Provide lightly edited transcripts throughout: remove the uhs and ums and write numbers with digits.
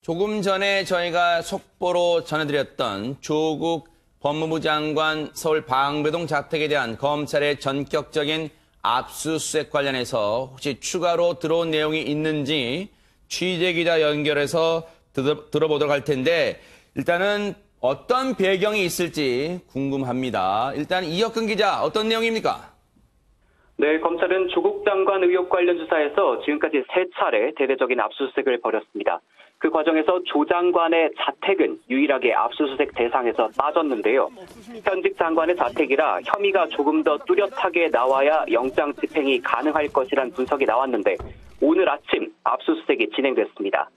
조금 전에 저희가 속보로 전해드렸던 조국 법무부 장관 서울 방배동 자택에 대한 검찰의 전격적인 압수수색 관련해서 혹시 추가로 들어온 내용이 있는지 취재기자 연결해서 들어보도록 할 텐데 일단은 어떤 배경이 있을지 궁금합니다. 일단 이혁근 기자, 어떤 내용입니까? 네, 검찰은 조국 장관 의혹 관련 수사에서 지금까지 3차례 대대적인 압수수색을 벌였습니다. 그 과정에서 조 장관의 자택은 유일하게 압수수색 대상에서 빠졌는데요. 현직 장관의 자택이라 혐의가 조금 더 뚜렷하게 나와야 영장 집행이 가능할 것이란 분석이 나왔는데 오늘 아침 압수수색이 진행됐습니다.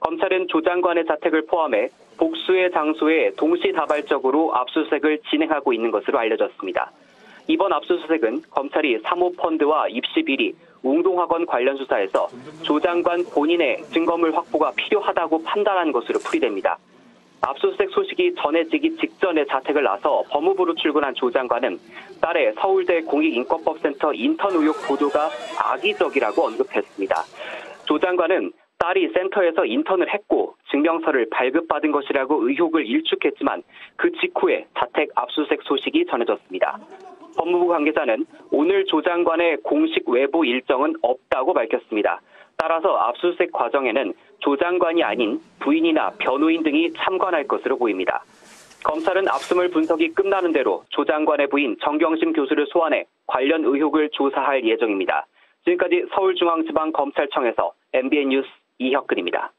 검찰은 조 장관의 자택을 포함해 복수의 장소에 동시다발적으로 압수수색을 진행하고 있는 것으로 알려졌습니다. 이번 압수수색은 검찰이 사모펀드와 입시비리, 웅동학원 관련 수사에서 조 장관 본인의 증거물 확보가 필요하다고 판단한 것으로 풀이됩니다. 압수수색 소식이 전해지기 직전에 자택을 나서 법무부로 출근한 조 장관은 딸의 서울대 공익인권법센터 인턴 의혹 보도가 악의적이라고 언급했습니다. 조 장관은 딸이 센터에서 인턴을 했고 증명서를 발급받은 것이라고 의혹을 일축했지만 그 직후에 자택 압수수색 소식이 전해졌습니다. 법무부 관계자는 오늘 조 장관의 공식 외부 일정은 없다고 밝혔습니다. 따라서 압수수색 과정에는 조 장관이 아닌 부인이나 변호인 등이 참관할 것으로 보입니다. 검찰은 압수물 분석이 끝나는 대로 조 장관의 부인 정경심 교수를 소환해 관련 의혹을 조사할 예정입니다. 지금까지 서울중앙지방검찰청에서 MBN 뉴스 이혁근입니다.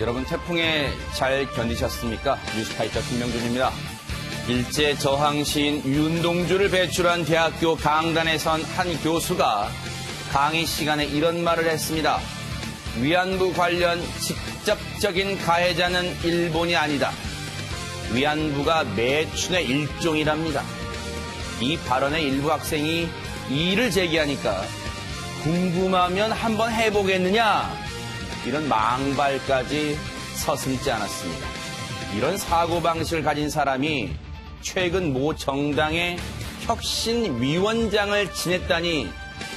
여러분 태풍에 잘 견디셨습니까? 뉴스파이터 김명준입니다. 일제 저항시인 윤동주를 배출한 대학교 강단에 선 한 교수가 강의 시간에 이런 말을 했습니다. 위안부 관련 직접적인 가해자는 일본이 아니다. 위안부가 매춘의 일종이랍니다. 이 발언에 일부 학생이 이의를 제기하니까 궁금하면 한번 해보겠느냐? 이런 망발까지 서슴지 않았습니다. 이런 사고방식을 가진 사람이 최근 모 정당의 혁신위원장을 지냈다니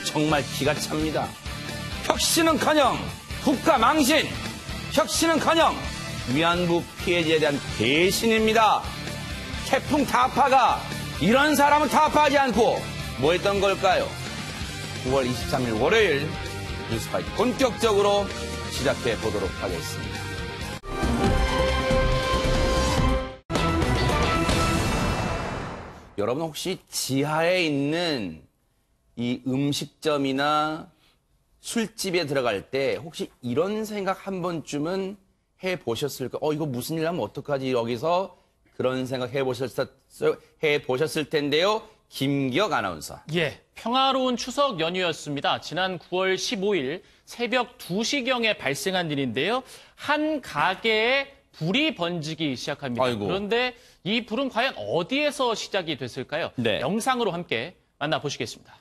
정말 기가 찹니다. 혁신은커녕 국가 망신, 혁신은커녕 위안부 피해자에 대한 배신입니다. 태풍 타파가 이런 사람을 타파하지 않고 뭐 했던 걸까요? 9월 23일 월요일 뉴스파이트 본격적으로 시작해 보도록 하겠습니다. 여러분 혹시 지하에 있는 이 음식점이나 술집에 들어갈 때 혹시 이런 생각 한 번쯤은 해보셨을까? 이거 무슨 일 하면 어떡하지? 여기서 그런 생각 해보셨을 텐데요. 김기혁 아나운서. 예, 평화로운 추석 연휴였습니다. 지난 9월 15일 새벽 2시경에 발생한 일인데요. 한 가게에 불이 번지기 시작합니다. 아이고. 그런데 이 불은 과연 어디에서 시작이 됐을까요? 네. 영상으로 함께 만나보시겠습니다.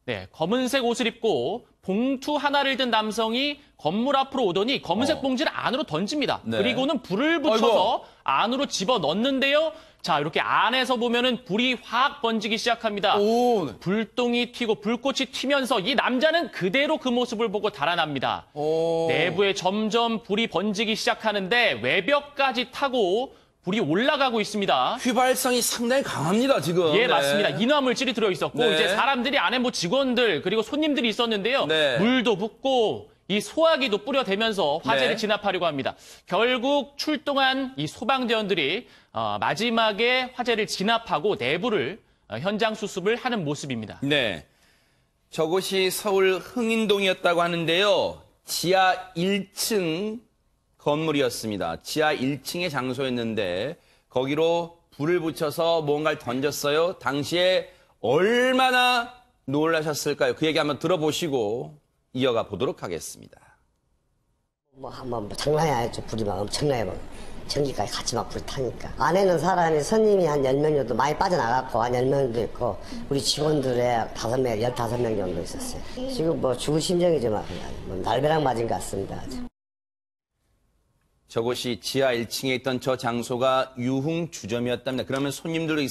네, 검은색 옷을 입고 봉투 하나를 든 남성이 건물 앞으로 오더니 검은색 봉지를 안으로 던집니다. 네. 그리고는 불을 붙여서 아이고. 안으로 집어넣는데요. 자, 이렇게 안에서 보면은 불이 확 번지기 시작합니다. 오. 불똥이 튀고 불꽃이 튀면서 이 남자는 그대로 그 모습을 보고 달아납니다. 오. 내부에 점점 불이 번지기 시작하는데 외벽까지 타고 불이 올라가고 있습니다. 휘발성이 상당히 강합니다, 지금. 예, 네. 맞습니다. 인화물질이 들어있었고 네. 이제 사람들이 안에 뭐 직원들 그리고 손님들이 있었는데요. 네. 물도 붓고 이 소화기도 뿌려대면서 화재를 네. 진압하려고 합니다. 결국 출동한 이 소방대원들이 마지막에 화재를 진압하고 내부를 현장 수습을 하는 모습입니다. 네. 저곳이 서울 흥인동이었다고 하는데요. 지하 1층 건물이었습니다. 지하 1층의 장소였는데 거기로 불을 붙여서 뭔가를 던졌어요. 당시에 얼마나 놀라셨을까요? 그 얘기 한번 들어보시고 이어가 보도록 하겠습니다. 한번 장난이 아니죠. 불이 막 엄청나게 막 전기까지 같이 막 불이 타니까. 안에는 사람이 손님이 한 10명 정도 많이 빠져나갔고 한 10명도 있고 우리 직원들의 5명, 15명 정도 있었어요. 지금 뭐 죽을 심정이지만 뭐 날벼락 맞은 것 같습니다. 아주. 저곳이 지하 1층에 있던 저 장소가 유흥주점이었답니다. 그러면 손님들도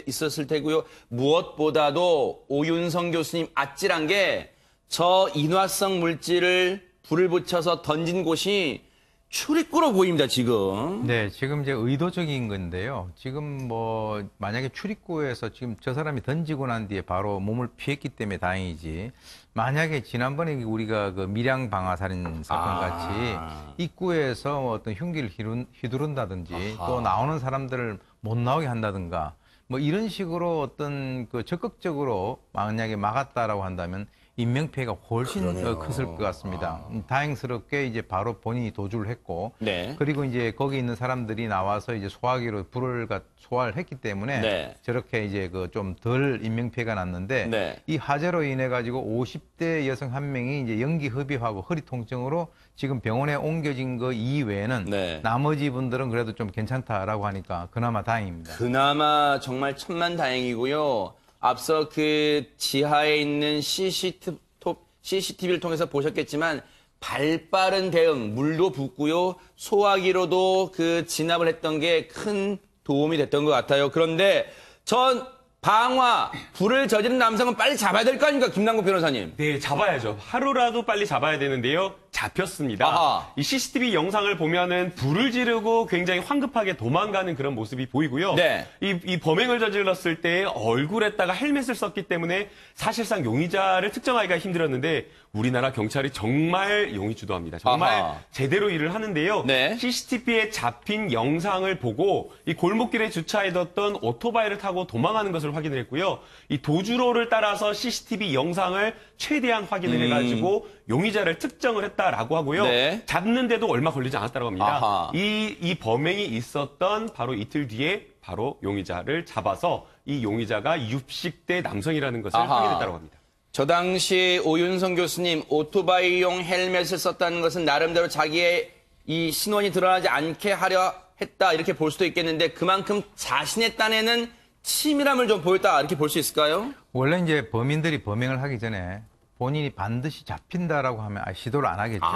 있었을 테고요. 무엇보다도 오윤성 교수님 아찔한 게 저인화성 물질을 불을 붙여서 던진 곳이 출입구로 보입니다, 지금. 네, 지금 이제 의도적인 건데요. 지금 뭐 만약에 출입구에서 지금 저 사람이 던지고 난 뒤에 바로 몸을 피했기 때문에 다행이지. 만약에 지난번에 우리가 그 밀양 방화살인 사건 같이 입구에서 뭐 어떤 흉기를 휘두른다든지 또 나오는 사람들을 못 나오게 한다든가 뭐 이런 식으로 어떤 그 적극적으로 만약에 막았다라고 한다면 인명피해가 훨씬 컸을 것 같습니다. 다행스럽게 이제 바로 본인이 도주를 했고, 네. 그리고 이제 거기 있는 사람들이 나와서 이제 소화기로 불을 소화를 했기 때문에 네. 저렇게 이제 그 좀 덜 인명피해가 났는데 네. 이 화재로 인해 가지고 50대 여성 한 명이 이제 연기 흡입하고 허리 통증으로 지금 병원에 옮겨진 거 이외에는 네. 나머지 분들은 그래도 좀 괜찮다라고 하니까 그나마 다행입니다. 그나마 정말 천만다행이고요. 앞서 그 지하에 있는 CCTV를 통해서 보셨겠지만 발빠른 대응, 물도 붓고요. 소화기로도 그 진압을 했던 게 큰 도움이 됐던 것 같아요. 그런데 전 방화, 불을 저지른 남성은 빨리 잡아야 될 거 아닙니까, 김남국 변호사님? 네, 잡아야죠. 하루라도 빨리 잡아야 되는데요. 잡혔습니다. 아하. 이 CCTV 영상을 보면은 불을 지르고 굉장히 황급하게 도망가는 그런 모습이 보이고요. 네. 이 범행을 저질렀을 때 얼굴에다가 헬멧을 썼기 때문에 사실상 용의자를 특정하기가 힘들었는데 우리나라 경찰이 정말 용의주도합니다. 정말 아하. 제대로 일을 하는데요. 네. CCTV에 잡힌 영상을 보고 이 골목길에 주차해뒀던 오토바이를 타고 도망가는 것을 확인을 했고요. 이 도주로를 따라서 CCTV 영상을 최대한 확인을 해가지고 용의자를 특정을 했다라고 하고요. 네. 잡는데도 얼마 걸리지 않았다고 합니다. 아하. 이 범행이 있었던 바로 이틀 뒤에 바로 용의자를 잡아서 이 용의자가 60대 남성이라는 것을 아하. 확인했다고 합니다. 저 당시 오윤성 교수님, 오토바이용 헬멧을 썼다는 것은 나름대로 자기의 이 신원이 드러나지 않게 하려 했다, 이렇게 볼 수도 있겠는데 그만큼 자신의 딴에는 치밀함을 좀 보였다, 이렇게 볼 수 있을까요? 원래 이제 범인들이 범행을 하기 전에 본인이 반드시 잡힌다라고 하면 시도를 안 하겠죠.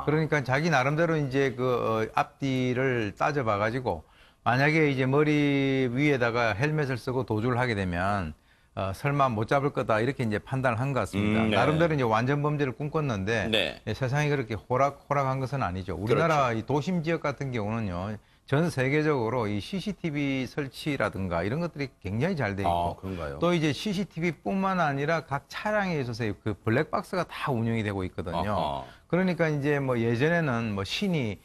그러니까 자기 나름대로 이제 그 앞뒤를 따져봐가지고 만약에 이제 머리 위에다가 헬멧을 쓰고 도주를 하게 되면 설마 못 잡을 거다 이렇게 이제 판단을 한 것 같습니다. 네. 나름대로 이제 완전 범죄를 꿈꿨는데 네. 세상이 그렇게 호락호락한 것은 아니죠. 우리나라 이 도심 지역 같은 경우는요. 전 세계적으로 이 CCTV 설치라든가 이런 것들이 굉장히 잘 돼 있고 그런가요? 또 이제 CCTV뿐만 아니라 각 차량에 있어서 그 블랙박스가 다 운영이 되고 있거든요. 아하. 그러니까 이제 뭐 예전에는 뭐 신이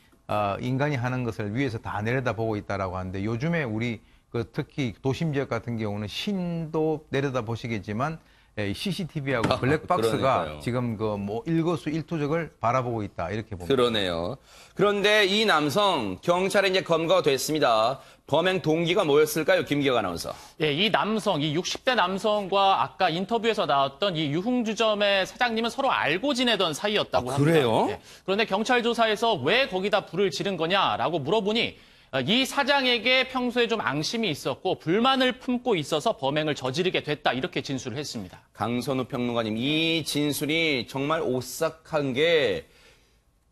인간이 하는 것을 위에서 다 내려다보고 있다라고 하는데 요즘에 우리 그 특히 도심 지역 같은 경우는 신도 내려다보시겠지만 CCTV하고 블랙박스가 그러니까요. 지금 그 뭐 일거수일투족을 바라보고 있다 이렇게 봅니다. 그러네요. 그런데 이 남성 경찰에 이제 검거가 됐습니다. 범행 동기가 뭐였을까요, 김기혁 아나운서? 예, 이 남성, 이 60대 남성과 아까 인터뷰에서 나왔던 이 유흥주점의 사장님은 서로 알고 지내던 사이였다고 합니다. 그래요? 예. 그런데 경찰 조사에서 왜 거기다 불을 지른 거냐라고 물어보니 이 사장에게 평소에 좀 앙심이 있었고 불만을 품고 있어서 범행을 저지르게 됐다, 이렇게 진술을 했습니다. 강선우 평론가님, 이 진술이 정말 오싹한 게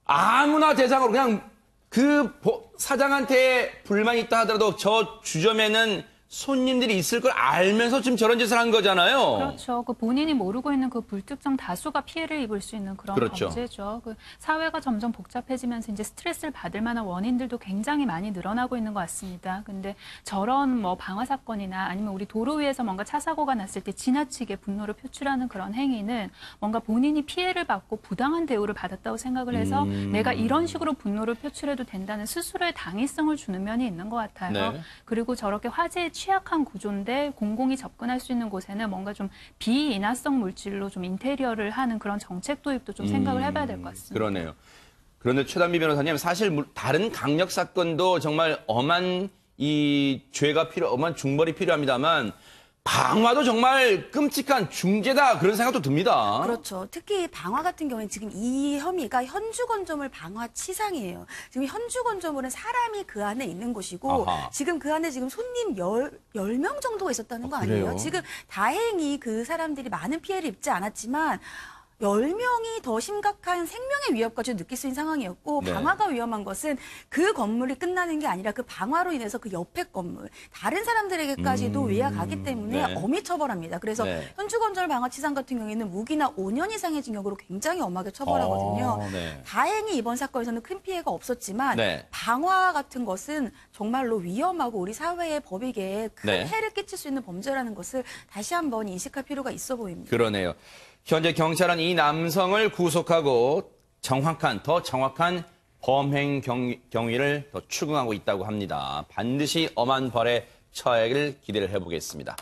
아무나 대상으로 그냥 그 사장한테 불만이 있다 하더라도 저 주점에는 손님들이 있을 걸 알면서 지금 저런 짓을 한 거잖아요. 그렇죠. 그 본인이 모르고 있는 그 불특정 다수가 피해를 입을 수 있는 그런 그렇죠. 범죄죠. 그 사회가 점점 복잡해지면서 이제 스트레스를 받을 만한 원인들도 굉장히 많이 늘어나고 있는 것 같습니다. 근데 저런 뭐 방화 사건이나 아니면 우리 도로 위에서 뭔가 차 사고가 났을 때 지나치게 분노를 표출하는 그런 행위는 뭔가 본인이 피해를 받고 부당한 대우를 받았다고 생각을 해서 내가 이런 식으로 분노를 표출해도 된다는 스스로의 당위성을 주는 면이 있는 것 같아요. 네. 그리고 저렇게 화재에 취약한 구조인데 공공이 접근할 수 있는 곳에는 뭔가 좀 비인화성 물질로 좀 인테리어를 하는 그런 정책 도입도 좀 생각을 해봐야 될 것 같습니다. 그러네요. 그런데 최단비 변호사님, 사실 다른 강력 사건도 정말 엄한 이 죄가 엄한 중벌이 필요합니다만 방화도 정말 끔찍한 중죄다, 그런 생각도 듭니다. 그렇죠. 특히 방화 같은 경우에는 지금 이 혐의가 현주건조물 방화치상이에요. 지금 현주건조물은 사람이 그 안에 있는 곳이고 아하. 지금 그 안에 지금 손님 10명 정도가 있었다는 거 아니에요? 그래요? 지금 다행히 그 사람들이 많은 피해를 입지 않았지만 10명이 더 심각한 생명의 위협까지 느낄 수 있는 상황이었고 네. 방화가 위험한 것은 그 건물이 끝나는 게 아니라 그 방화로 인해서 그 옆에 건물, 다른 사람들에게까지도 위해가 가기 때문에 네. 엄히 처벌합니다. 그래서 네. 현주건설 방화치상 같은 경우에는 무기나 5년 이상의 징역으로 굉장히 엄하게 처벌하거든요. 네. 다행히 이번 사건에서는 큰 피해가 없었지만 네. 방화 같은 것은 정말로 위험하고 우리 사회의 법익에 큰 네. 해를 끼칠 수 있는 범죄라는 것을 다시 한번 인식할 필요가 있어 보입니다. 그러네요. 현재 경찰은 이 남성을 구속하고 더 정확한 범행 경위를 더 추궁하고 있다고 합니다. 반드시 엄한 벌에 처하기를 기대를 해보겠습니다.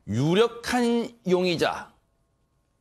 유력한 용의자.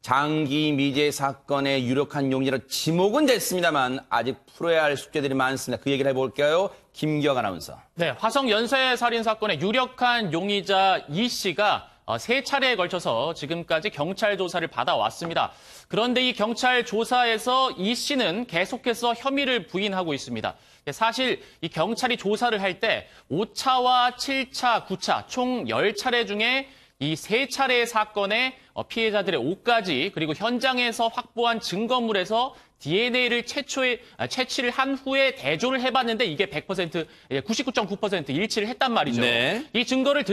장기 미제 사건의 유력한 용의자로 지목은 됐습니다만 아직 풀어야 할 숙제들이 많습니다. 그 얘기를 해볼까요? 김기영 아나운서. 네, 화성 연쇄 살인 사건의 유력한 용의자 이 씨가 3차례에 걸쳐서 지금까지 경찰 조사를 받아왔습니다. 그런데 이 경찰 조사에서 이 씨는 계속해서 혐의를 부인하고 있습니다. 사실 이 경찰이 조사를 할 때 5차와 7차, 9차 총 10차례 중에 이 3차례의 사건의 피해자들의 옷가지 그리고 현장에서 확보한 증거물에서 DNA를 채취를 한 후에 대조를 해봤는데 이게 100%, 99.9% 일치를 했단 말이죠. 네. 이 증거를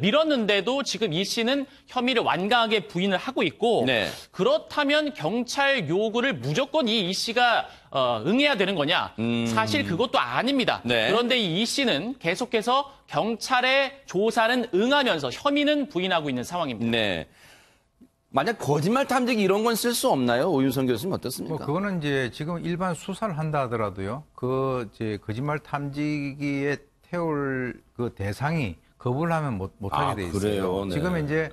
밀었는데도 지금 이 씨는 혐의를 완강하게 부인을 하고 있고 네. 그렇다면 경찰 요구를 무조건 이 씨가 응해야 되는 거냐? 사실 그것도 아닙니다. 네. 그런데 이 씨는 계속해서 경찰의 조사는 응하면서 혐의는 부인하고 있는 상황입니다. 네. 만약 거짓말 탐지기 이런 건 쓸 수 없나요? 오윤성 교수님 뭐 어떻습니까? 그거는 이제 지금 일반 수사를 한다 하더라도요. 그 이제 거짓말 탐지기에 태울 그 대상이 거부를 하면 못하게 돼 있어요. 그래요? 네. 지금 이제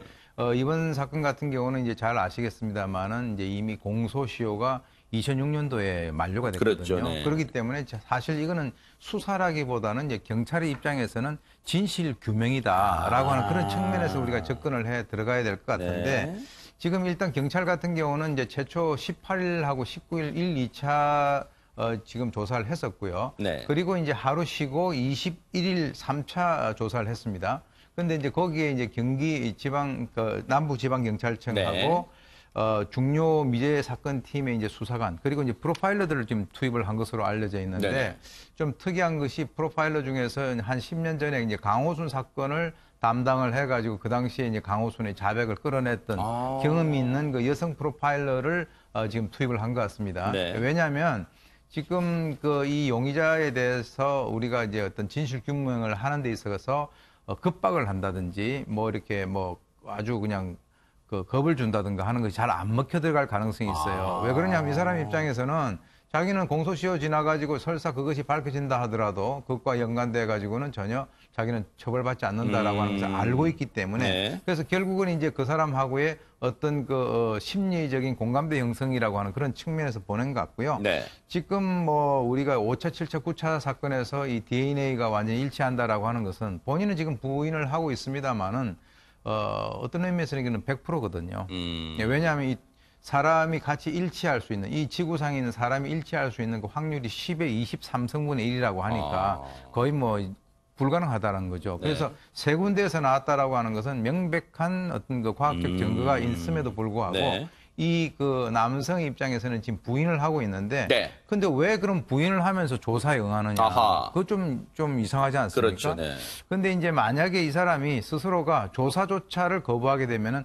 이번 사건 같은 경우는 이제 잘 아시겠습니다만은 이제 이미 공소시효가 2006년도에 만료가 됐거든요. 그렇죠, 네. 그렇기 때문에 사실 이거는 수사라기보다는 이제 경찰의 입장에서는 진실 규명이다라고 하는 그런 측면에서 우리가 접근을 해 들어가야 될 것 같은데 네. 지금 일단 경찰 같은 경우는 이제 최초 18일하고 19일 1, 2차 지금 조사를 했었고요. 네. 그리고 이제 하루 쉬고 21일 3차 조사를 했습니다. 근데 이제 거기에 이제 경기 지방 남부 지방 경찰청하고 중요 미제 사건 팀의 이제 수사관 그리고 이제 프로파일러들을 지금 투입을 한 것으로 알려져 있는데 네네. 좀 특이한 것이 프로파일러 중에서 한 10년 전에 이제 강호순 사건을 담당을 해가지고 그 당시에 이제 강호순의 자백을 끌어냈던 경험이 있는 그 여성 프로파일러를 지금 투입을 한 것 같습니다. 네. 왜냐하면 지금 그 이 용의자에 대해서 우리가 이제 어떤 진실 규명을 하는 데 있어서 급박을 한다든지 뭐 이렇게 뭐 아주 그냥 그 겁을 준다든가 하는 것이 잘 안 먹혀 들어갈 가능성이 있어요. 왜 그러냐면 이 사람 입장에서는 자기는 공소시효 지나가지고 설사 그것이 밝혀진다 하더라도 그것과 연관돼 가지고는 전혀 자기는 처벌받지 않는다라고 하는 것을 알고 있기 때문에 네. 그래서 결국은 이제 그 사람하고의 어떤 그 심리적인 공감대 형성이라고 하는 그런 측면에서 보낸 것 같고요. 네. 지금 뭐 우리가 5차, 7차, 9차 사건에서 이 DNA가 완전히 일치한다라고 하는 것은 본인은 지금 부인을 하고 있습니다만은 어떤 의미에서는 이거는 100%거든요. 왜냐하면 이 사람이 같이 일치할 수 있는 이 지구상에 있는 사람이 일치할 수 있는 그 확률이 10의 23승분의 1이라고 하니까 거의 뭐 불가능하다는 거죠. 그래서 네. 세 군데에서 나왔다라고 하는 것은 명백한 어떤 그 과학적 증거가 있음에도 불구하고 네. 이 그 남성 입장에서는 지금 부인을 하고 있는데 네. 근데 왜 그럼 부인을 하면서 조사에 응하느냐. 아하. 그거 좀 이상하지 않습니까? 그렇죠. 네. 근데 이제 만약에 이 사람이 스스로가 조사조차를 거부하게 되면은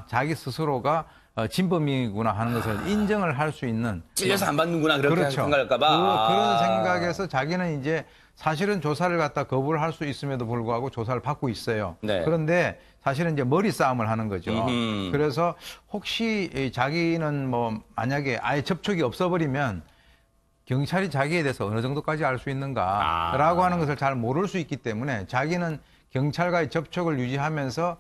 자기 스스로가 진범이구나 하는 것을 인정을 할 수 있는 찔려서 안 받는구나 그렇게 그렇죠. 생각할까봐. 그런 생각에서 자기는 이제 사실은 조사를 갖다 거부를 할 수 있음에도 불구하고 조사를 받고 있어요. 네. 그런데 사실은 이제 머리 싸움을 하는 거죠. 그래서 혹시 자기는 뭐 만약에 아예 접촉이 없어버리면 경찰이 자기에 대해서 어느 정도까지 알 수 있는가라고 하는 것을 잘 모를 수 있기 때문에 자기는 경찰과의 접촉을 유지하면서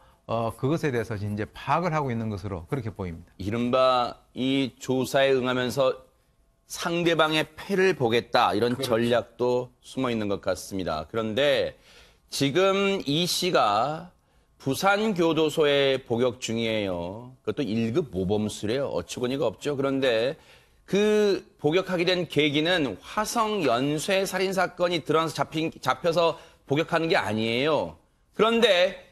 그것에 대해서 이제 파악을 하고 있는 것으로 그렇게 보입니다. 이른바 이 조사에 응하면서 상대방의 패를 보겠다 이런 전략도 숨어 있는 것 같습니다. 그런데 지금 이 씨가 부산교도소에 복역 중이에요. 그것도 1급 모범수래요. 어처구니가 없죠. 그런데 그 복역하게 된 계기는 화성 연쇄 살인 사건이 드러나서 잡혀서 복역하는 게 아니에요. 그런데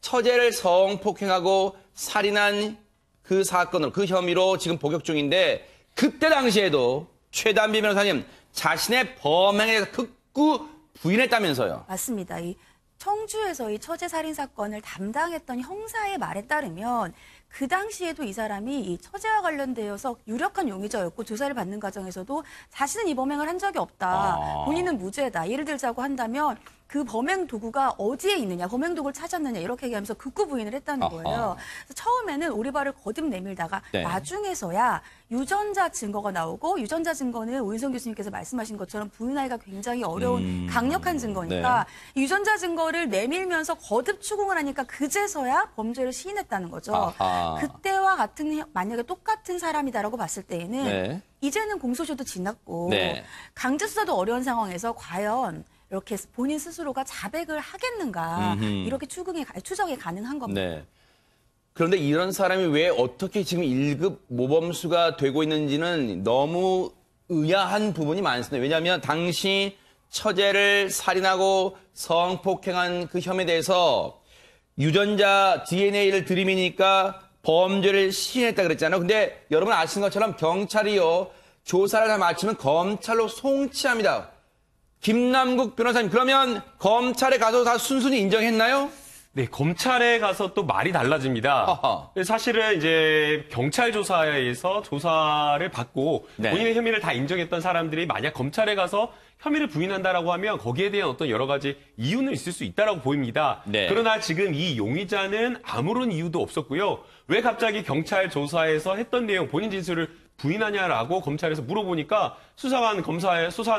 처제를 성폭행하고 살인한 그 사건으로, 그 혐의로 지금 복역 중인데, 그때 당시에도 최단비 변호사님 자신의 범행에 대해서 극구 부인했다면서요. 맞습니다. 이 청주에서 이 처제 살인 사건을 담당했던 형사의 말에 따르면 그 당시에도 이 사람이 이 처제와 관련되어서 유력한 용의자였고 조사를 받는 과정에서도 자신은 이 범행을 한 적이 없다. 본인은 무죄다. 예를 들자고 한다면 그 범행 도구가 어디에 있느냐, 범행 도구를 찾았느냐 이렇게 얘기하면서 극구 부인을 했다는 거예요. 그래서 처음에는 오리발을 거듭 내밀다가 네. 나중에서야 유전자 증거가 나오고 유전자 증거는 오윤성 교수님께서 말씀하신 것처럼 부인하기가 굉장히 어려운 강력한 증거니까 유전자 증거를 내밀면서 거듭 추궁을 하니까 그제서야 범죄를 시인했다는 거죠. 아하. 그때와 같은 만약에 똑같은 사람이다라고 봤을 때에는 네. 이제는 공소시효도 지났고 네. 강제 수사도 어려운 상황에서 과연 이렇게 본인 스스로가 자백을 하겠는가 이렇게 추정이 가능한 겁니다. 네. 그런데 이런 사람이 왜 어떻게 지금 1급 모범수가 되고 있는지는 너무 의아한 부분이 많습니다. 왜냐하면 당시 처제를 살인하고 성폭행한 그 혐의에 대해서 유전자 DNA를 들이미니까 범죄를 시인했다 그랬잖아요. 근데 여러분 아시는 것처럼 경찰이요, 조사를 다 마치면 검찰로 송치합니다. 김남국 변호사님, 그러면 검찰에 가서 다 순순히 인정했나요? 네, 검찰에 가서 또 말이 달라집니다. 어허. 사실은 이제 경찰 조사에서 조사를 받고 네. 본인의 혐의를 다 인정했던 사람들이 만약 검찰에 가서 혐의를 부인한다라고 하면 거기에 대한 어떤 여러 가지 이유는 있을 수 있다라고 보입니다. 네. 그러나 지금 이 용의자는 아무런 이유도 없었고요. 왜 갑자기 경찰 조사에서 했던 내용 본인 진술을 부인하냐라고 검찰에서 물어보니까 수사하는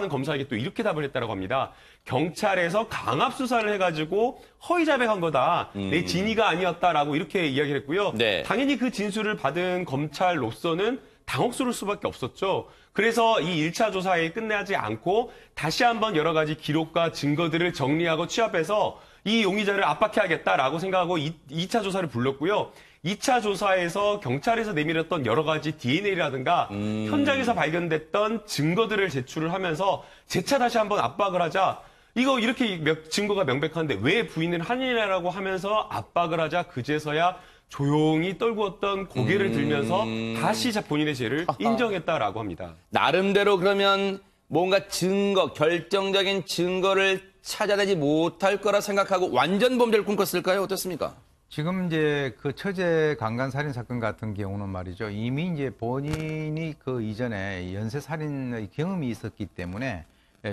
검사에게 또 이렇게 답을 했다라고 합니다. 경찰에서 강압 수사를 해가지고 허위 자백한 거다. 내 진위가 아니었다라고 이렇게 이야기를 했고요. 네. 당연히 그 진술을 받은 검찰로서는 당혹스러울 수밖에 없었죠. 그래서 이 1차 조사에 끝나지 않고 다시 한번 여러 가지 기록과 증거들을 정리하고 취합해서 이 용의자를 압박해야겠다라고 생각하고 2차 조사를 불렀고요. 2차 조사에서 경찰에서 내밀었던 여러 가지 DNA라든가 현장에서 발견됐던 증거들을 제출을 하면서 재차 다시 한번 압박을 하자. 이거 이렇게 증거가 명백한데 왜 부인을 하느냐라고 하면서 압박을 하자 그제서야 조용히 떨구었던 고개를 들면서 다시 본인의 죄를 인정했다라고 합니다. 나름대로 그러면 뭔가 증거, 결정적인 증거를 찾아내지 못할 거라 생각하고 완전 범죄를 꿈꿨을까요? 어떻습니까? 지금 이제 그 처제 강간 살인 사건 같은 경우는 말이죠. 이미 이제 본인이 그 이전에 연쇄 살인의 경험이 있었기 때문에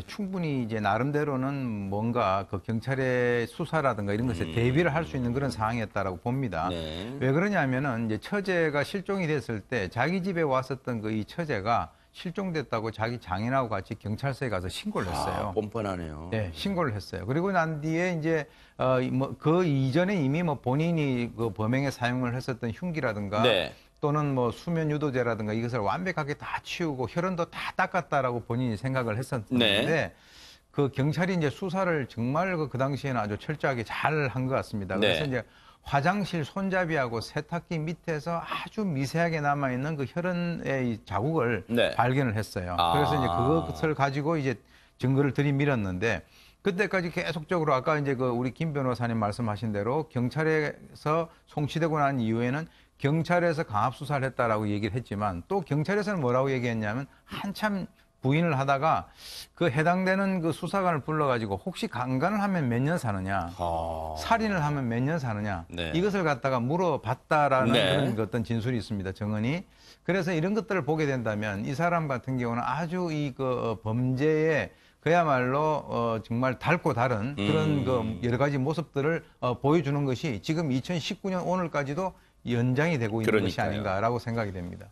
충분히 이제 나름대로는 뭔가 그 경찰의 수사라든가 이런 것에 대비를 할 수 있는 그런 상황이었다라고 봅니다. 네. 왜 그러냐면은 이제 처제가 실종이 됐을 때 자기 집에 왔었던 그 이 처제가 실종됐다고 자기 장인하고 같이 경찰서에 가서 신고를 했어요. 뻔뻔하네요. 네, 신고를 했어요. 그리고 난 뒤에 이제 그 이전에 이미 뭐 본인이 그 범행에 사용을 했었던 흉기라든가 네. 또는 뭐 수면 유도제라든가 이것을 완벽하게 다 치우고 혈흔도 다 닦았다라고 본인이 생각을 했었는데 네. 그 경찰이 이제 수사를 정말 그 당시에는 아주 철저하게 잘 한 것 같습니다. 그래서 네. 이제 화장실 손잡이하고 세탁기 밑에서 아주 미세하게 남아있는 그 혈흔의 이 자국을 네. 발견을 했어요. 아. 그래서 이제 그것을 가지고 이제 증거를 들이밀었는데 그때까지 계속적으로 아까 이제 그 우리 김 변호사님 말씀하신 대로 경찰에서 송치되고 난 이후에는 경찰에서 강압 수사를 했다라고 얘기를 했지만 또 경찰에서는 뭐라고 얘기했냐면 한참 부인을 하다가 그 해당되는 그 수사관을 불러가지고 혹시 강간을 하면 몇 년 사느냐, 살인을 하면 몇 년 사느냐 네. 이것을 갖다가 물어봤다라는 네. 그런 어떤 진술이 있습니다. 정언이. 그래서 이런 것들을 보게 된다면 이 사람 같은 경우는 아주 이 그 범죄에 그야말로 정말 닳고 다른 그런 그 여러 가지 모습들을 보여주는 것이 지금 2019년 오늘까지도 연장이 되고 있는 것이 그러니까요. 아닌가라고 생각이 됩니다.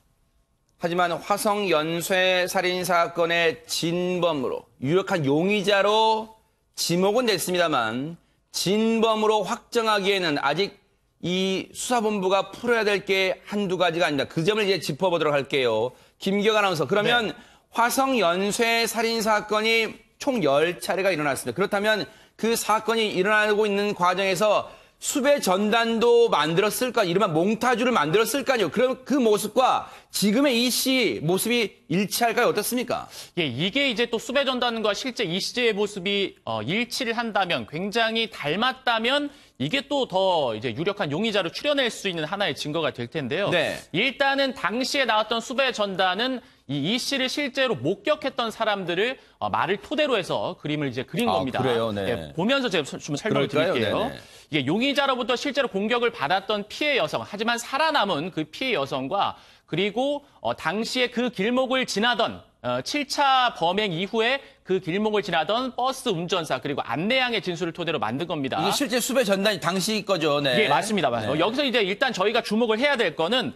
하지만 화성 연쇄 살인 사건의 진범으로 유력한 용의자로 지목은 됐습니다만 진범으로 확정하기에는 아직 이 수사본부가 풀어야 될 게 한두 가지가 아닙니다. 그 점을 이제 짚어보도록 할게요. 김기혁 아나운서. 그러면 네. 화성 연쇄 살인 사건이 총 10차례가 일어났습니다. 그렇다면 그 사건이 일어나고 있는 과정에서 수배 전단도 만들었을까, 이른바 몽타주를 만들었을까요? 그럼 그 모습과 지금의 이 씨 모습이 일치할까요? 어떻습니까? 예, 이게 이제 또 수배 전단과 실제 이 씨의 모습이 일치를 한다면, 굉장히 닮았다면 이게 또 더 이제 유력한 용의자로 추려낼 수 있는 하나의 증거가 될 텐데요. 네. 일단은 당시에 나왔던 수배 전단은 이 씨를 실제로 목격했던 사람들을 말을 토대로 해서 그림을 이제 그린 겁니다. 그래요? 네. 예, 보면서 제가 좀 설명을 그럴까요? 드릴게요. 네네. 이게 용의자로부터 실제로 공격을 받았던 피해 여성, 하지만 살아남은 그 피해 여성과 그리고 당시에 그 길목을 지나던 7차 범행 이후에 그 길목을 지나던 버스 운전사 그리고 안내양의 진술을 토대로 만든 겁니다. 이게 실제 수배 전단이 당시 거죠. 네. 예, 맞습니다. 네. 여기서 이제 일단 저희가 주목을 해야 될 거는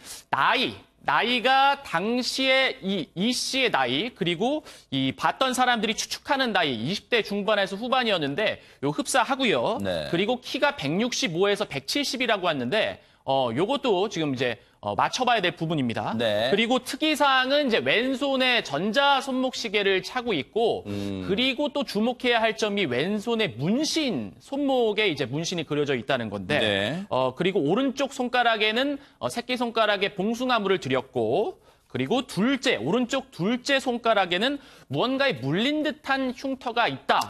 나이가 당시에 이 씨의 나이, 그리고 이 봤던 사람들이 추측하는 나이 20대 중반에서 후반이었는데 요 흡사하고요. 네. 그리고 키가 165에서 170이라고 했는데 요것도 지금 이제 맞춰봐야 될 부분입니다. 네. 그리고 특이사항은 이제 왼손에 전자 손목시계를 차고 있고, 그리고 또 주목해야 할 점이 왼손에 문신, 손목에 이제 문신이 그려져 있다는 건데, 네. 그리고 오른쪽 손가락에는 새끼손가락에 봉숭아물을 들였고, 그리고 오른쪽 둘째 손가락에는 무언가에 물린 듯한 흉터가 있다.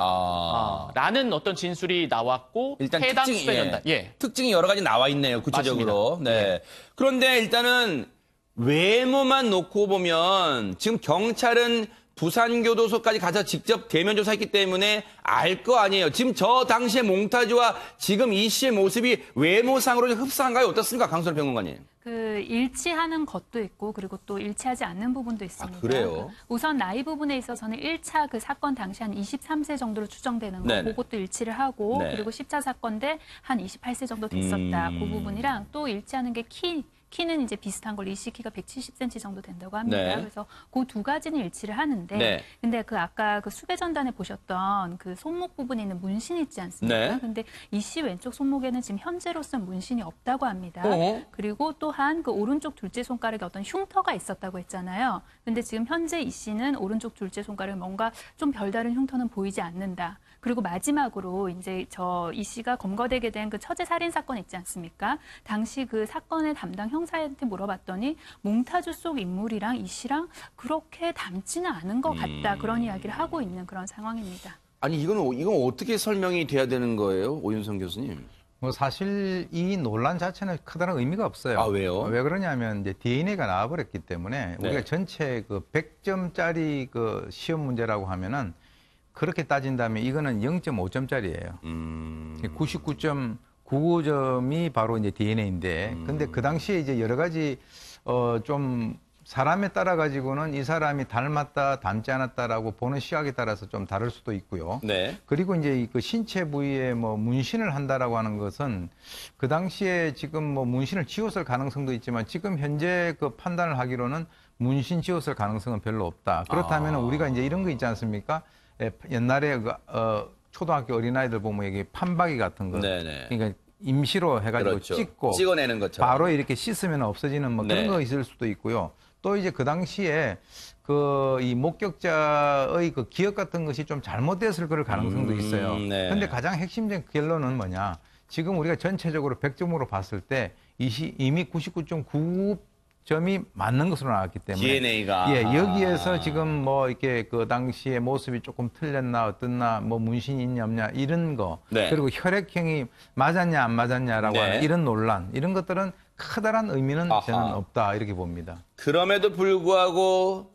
라는 어떤 진술이 나왔고, 일단 해당 특징이, 수배전단. 예. 특징이 여러 가지 나와 있네요. 구체적으로. 맞습니다. 네. 그런데 일단은 외모만 놓고 보면 지금 경찰은 부산교도소까지 가서 직접 대면 조사했기 때문에 알 거 아니에요. 지금 저 당시의 몽타주와 지금 이 씨의 모습이 외모상으로 좀 흡사한가요? 어떻습니까? 강선우 평론가님. 그 일치하는 것도 있고 그리고 또 일치하지 않는 부분도 있습니다. 그래요? 우선 나이 부분에 있어서는 1차 그 사건 당시 한 23세 정도로 추정되는 거 네네. 그것도 일치를 하고 네. 그리고 10차 사건 때 한 28세 정도 됐었다. 그 부분이랑 또 일치하는 게 키는 이제 비슷한 걸, 이 씨 키가 170cm 정도 된다고 합니다. 네. 그래서 그 두 가지는 일치를 하는데, 네. 근데 그 아까 그 수배 전단에 보셨던 그 손목 부분에 있는 문신이 있지 않습니까? 네. 근데 이 씨 왼쪽 손목에는 지금 현재로서는 문신이 없다고 합니다. 어허. 그리고 또한 그 오른쪽 둘째 손가락에 어떤 흉터가 있었다고 했잖아요. 근데 지금 현재 이 씨는 오른쪽 둘째 손가락에 뭔가 좀 별다른 흉터는 보이지 않는다. 그리고 마지막으로 이제 이 씨가 검거되게 된 그 처제 살인 사건 있지 않습니까? 당시 그 사건의 담당 형사한테 물어봤더니 몽타주 속 인물이랑 이 씨랑 그렇게 닮지는 않은 것 같다. 그런 이야기를 하고 있는 그런 상황입니다. 아니, 이건 어떻게 설명이 돼야 되는 거예요? 오윤성 교수님. 뭐 사실 이 논란 자체는 크다는 의미가 없어요. 아, 왜요? 왜 그러냐면 이제 DNA가 나와버렸기 때문에 네. 우리가 전체 그 100점짜리 그 시험 문제라고 하면은 그렇게 따진다면 이거는 0.5점짜리예요. 99.99점이 바로 이제 DNA인데, 근데 그 당시에 이제 여러 가지 좀 사람에 따라 가지고는 이 사람이 닮았다, 닮지 않았다라고 보는 시각에 따라서 좀 다를 수도 있고요. 네. 그리고 이제 그 신체 부위에 뭐 문신을 한다라고 하는 것은 그 당시에 지금 뭐 문신을 지웠을 가능성도 있지만 지금 현재 그 판단을 하기로는 문신 지웠을 가능성은 별로 없다. 그렇다면 우리가 이제 이런 거 있지 않습니까? 옛날에 초등학교 어린아이들 보면 여기 판박이 같은 거. 네네. 그러니까 임시로 해가지고 그렇죠. 찍고 찍어내는 것처럼. 바로 이렇게 씻으면 없어지는 뭐 그런 네. 거 있을 수도 있고요. 또 이제 그 당시에 이 목격자의 그 기억 같은 것이 좀 잘못됐을 그럴 가능성도 있어요. 네. 근데 가장 핵심적인 결론은 뭐냐? 지금 우리가 전체적으로 100점으로 봤을 때 이미 99.99점이 맞는 것으로 나왔기 때문에 DNA가. 예, 여기에서 지금 뭐 이렇게 그 당시에 모습이 조금 틀렸나 어떻나 뭐 문신이 있냐 없냐 이런 거 네. 그리고 혈액형이 맞았냐 안 맞았냐라고 네. 하는 이런 논란 이런 것들은 크다란 의미는 아하. 저는 없다 이렇게 봅니다. 그럼에도 불구하고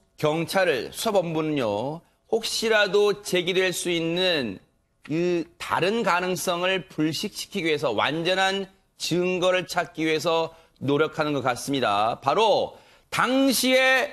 수사본부는요, 혹시라도 제기될 수 있는 그 다른 가능성을 불식시키기 위해서 완전한 증거를 찾기 위해서 노력하는 것 같습니다. 바로 당시에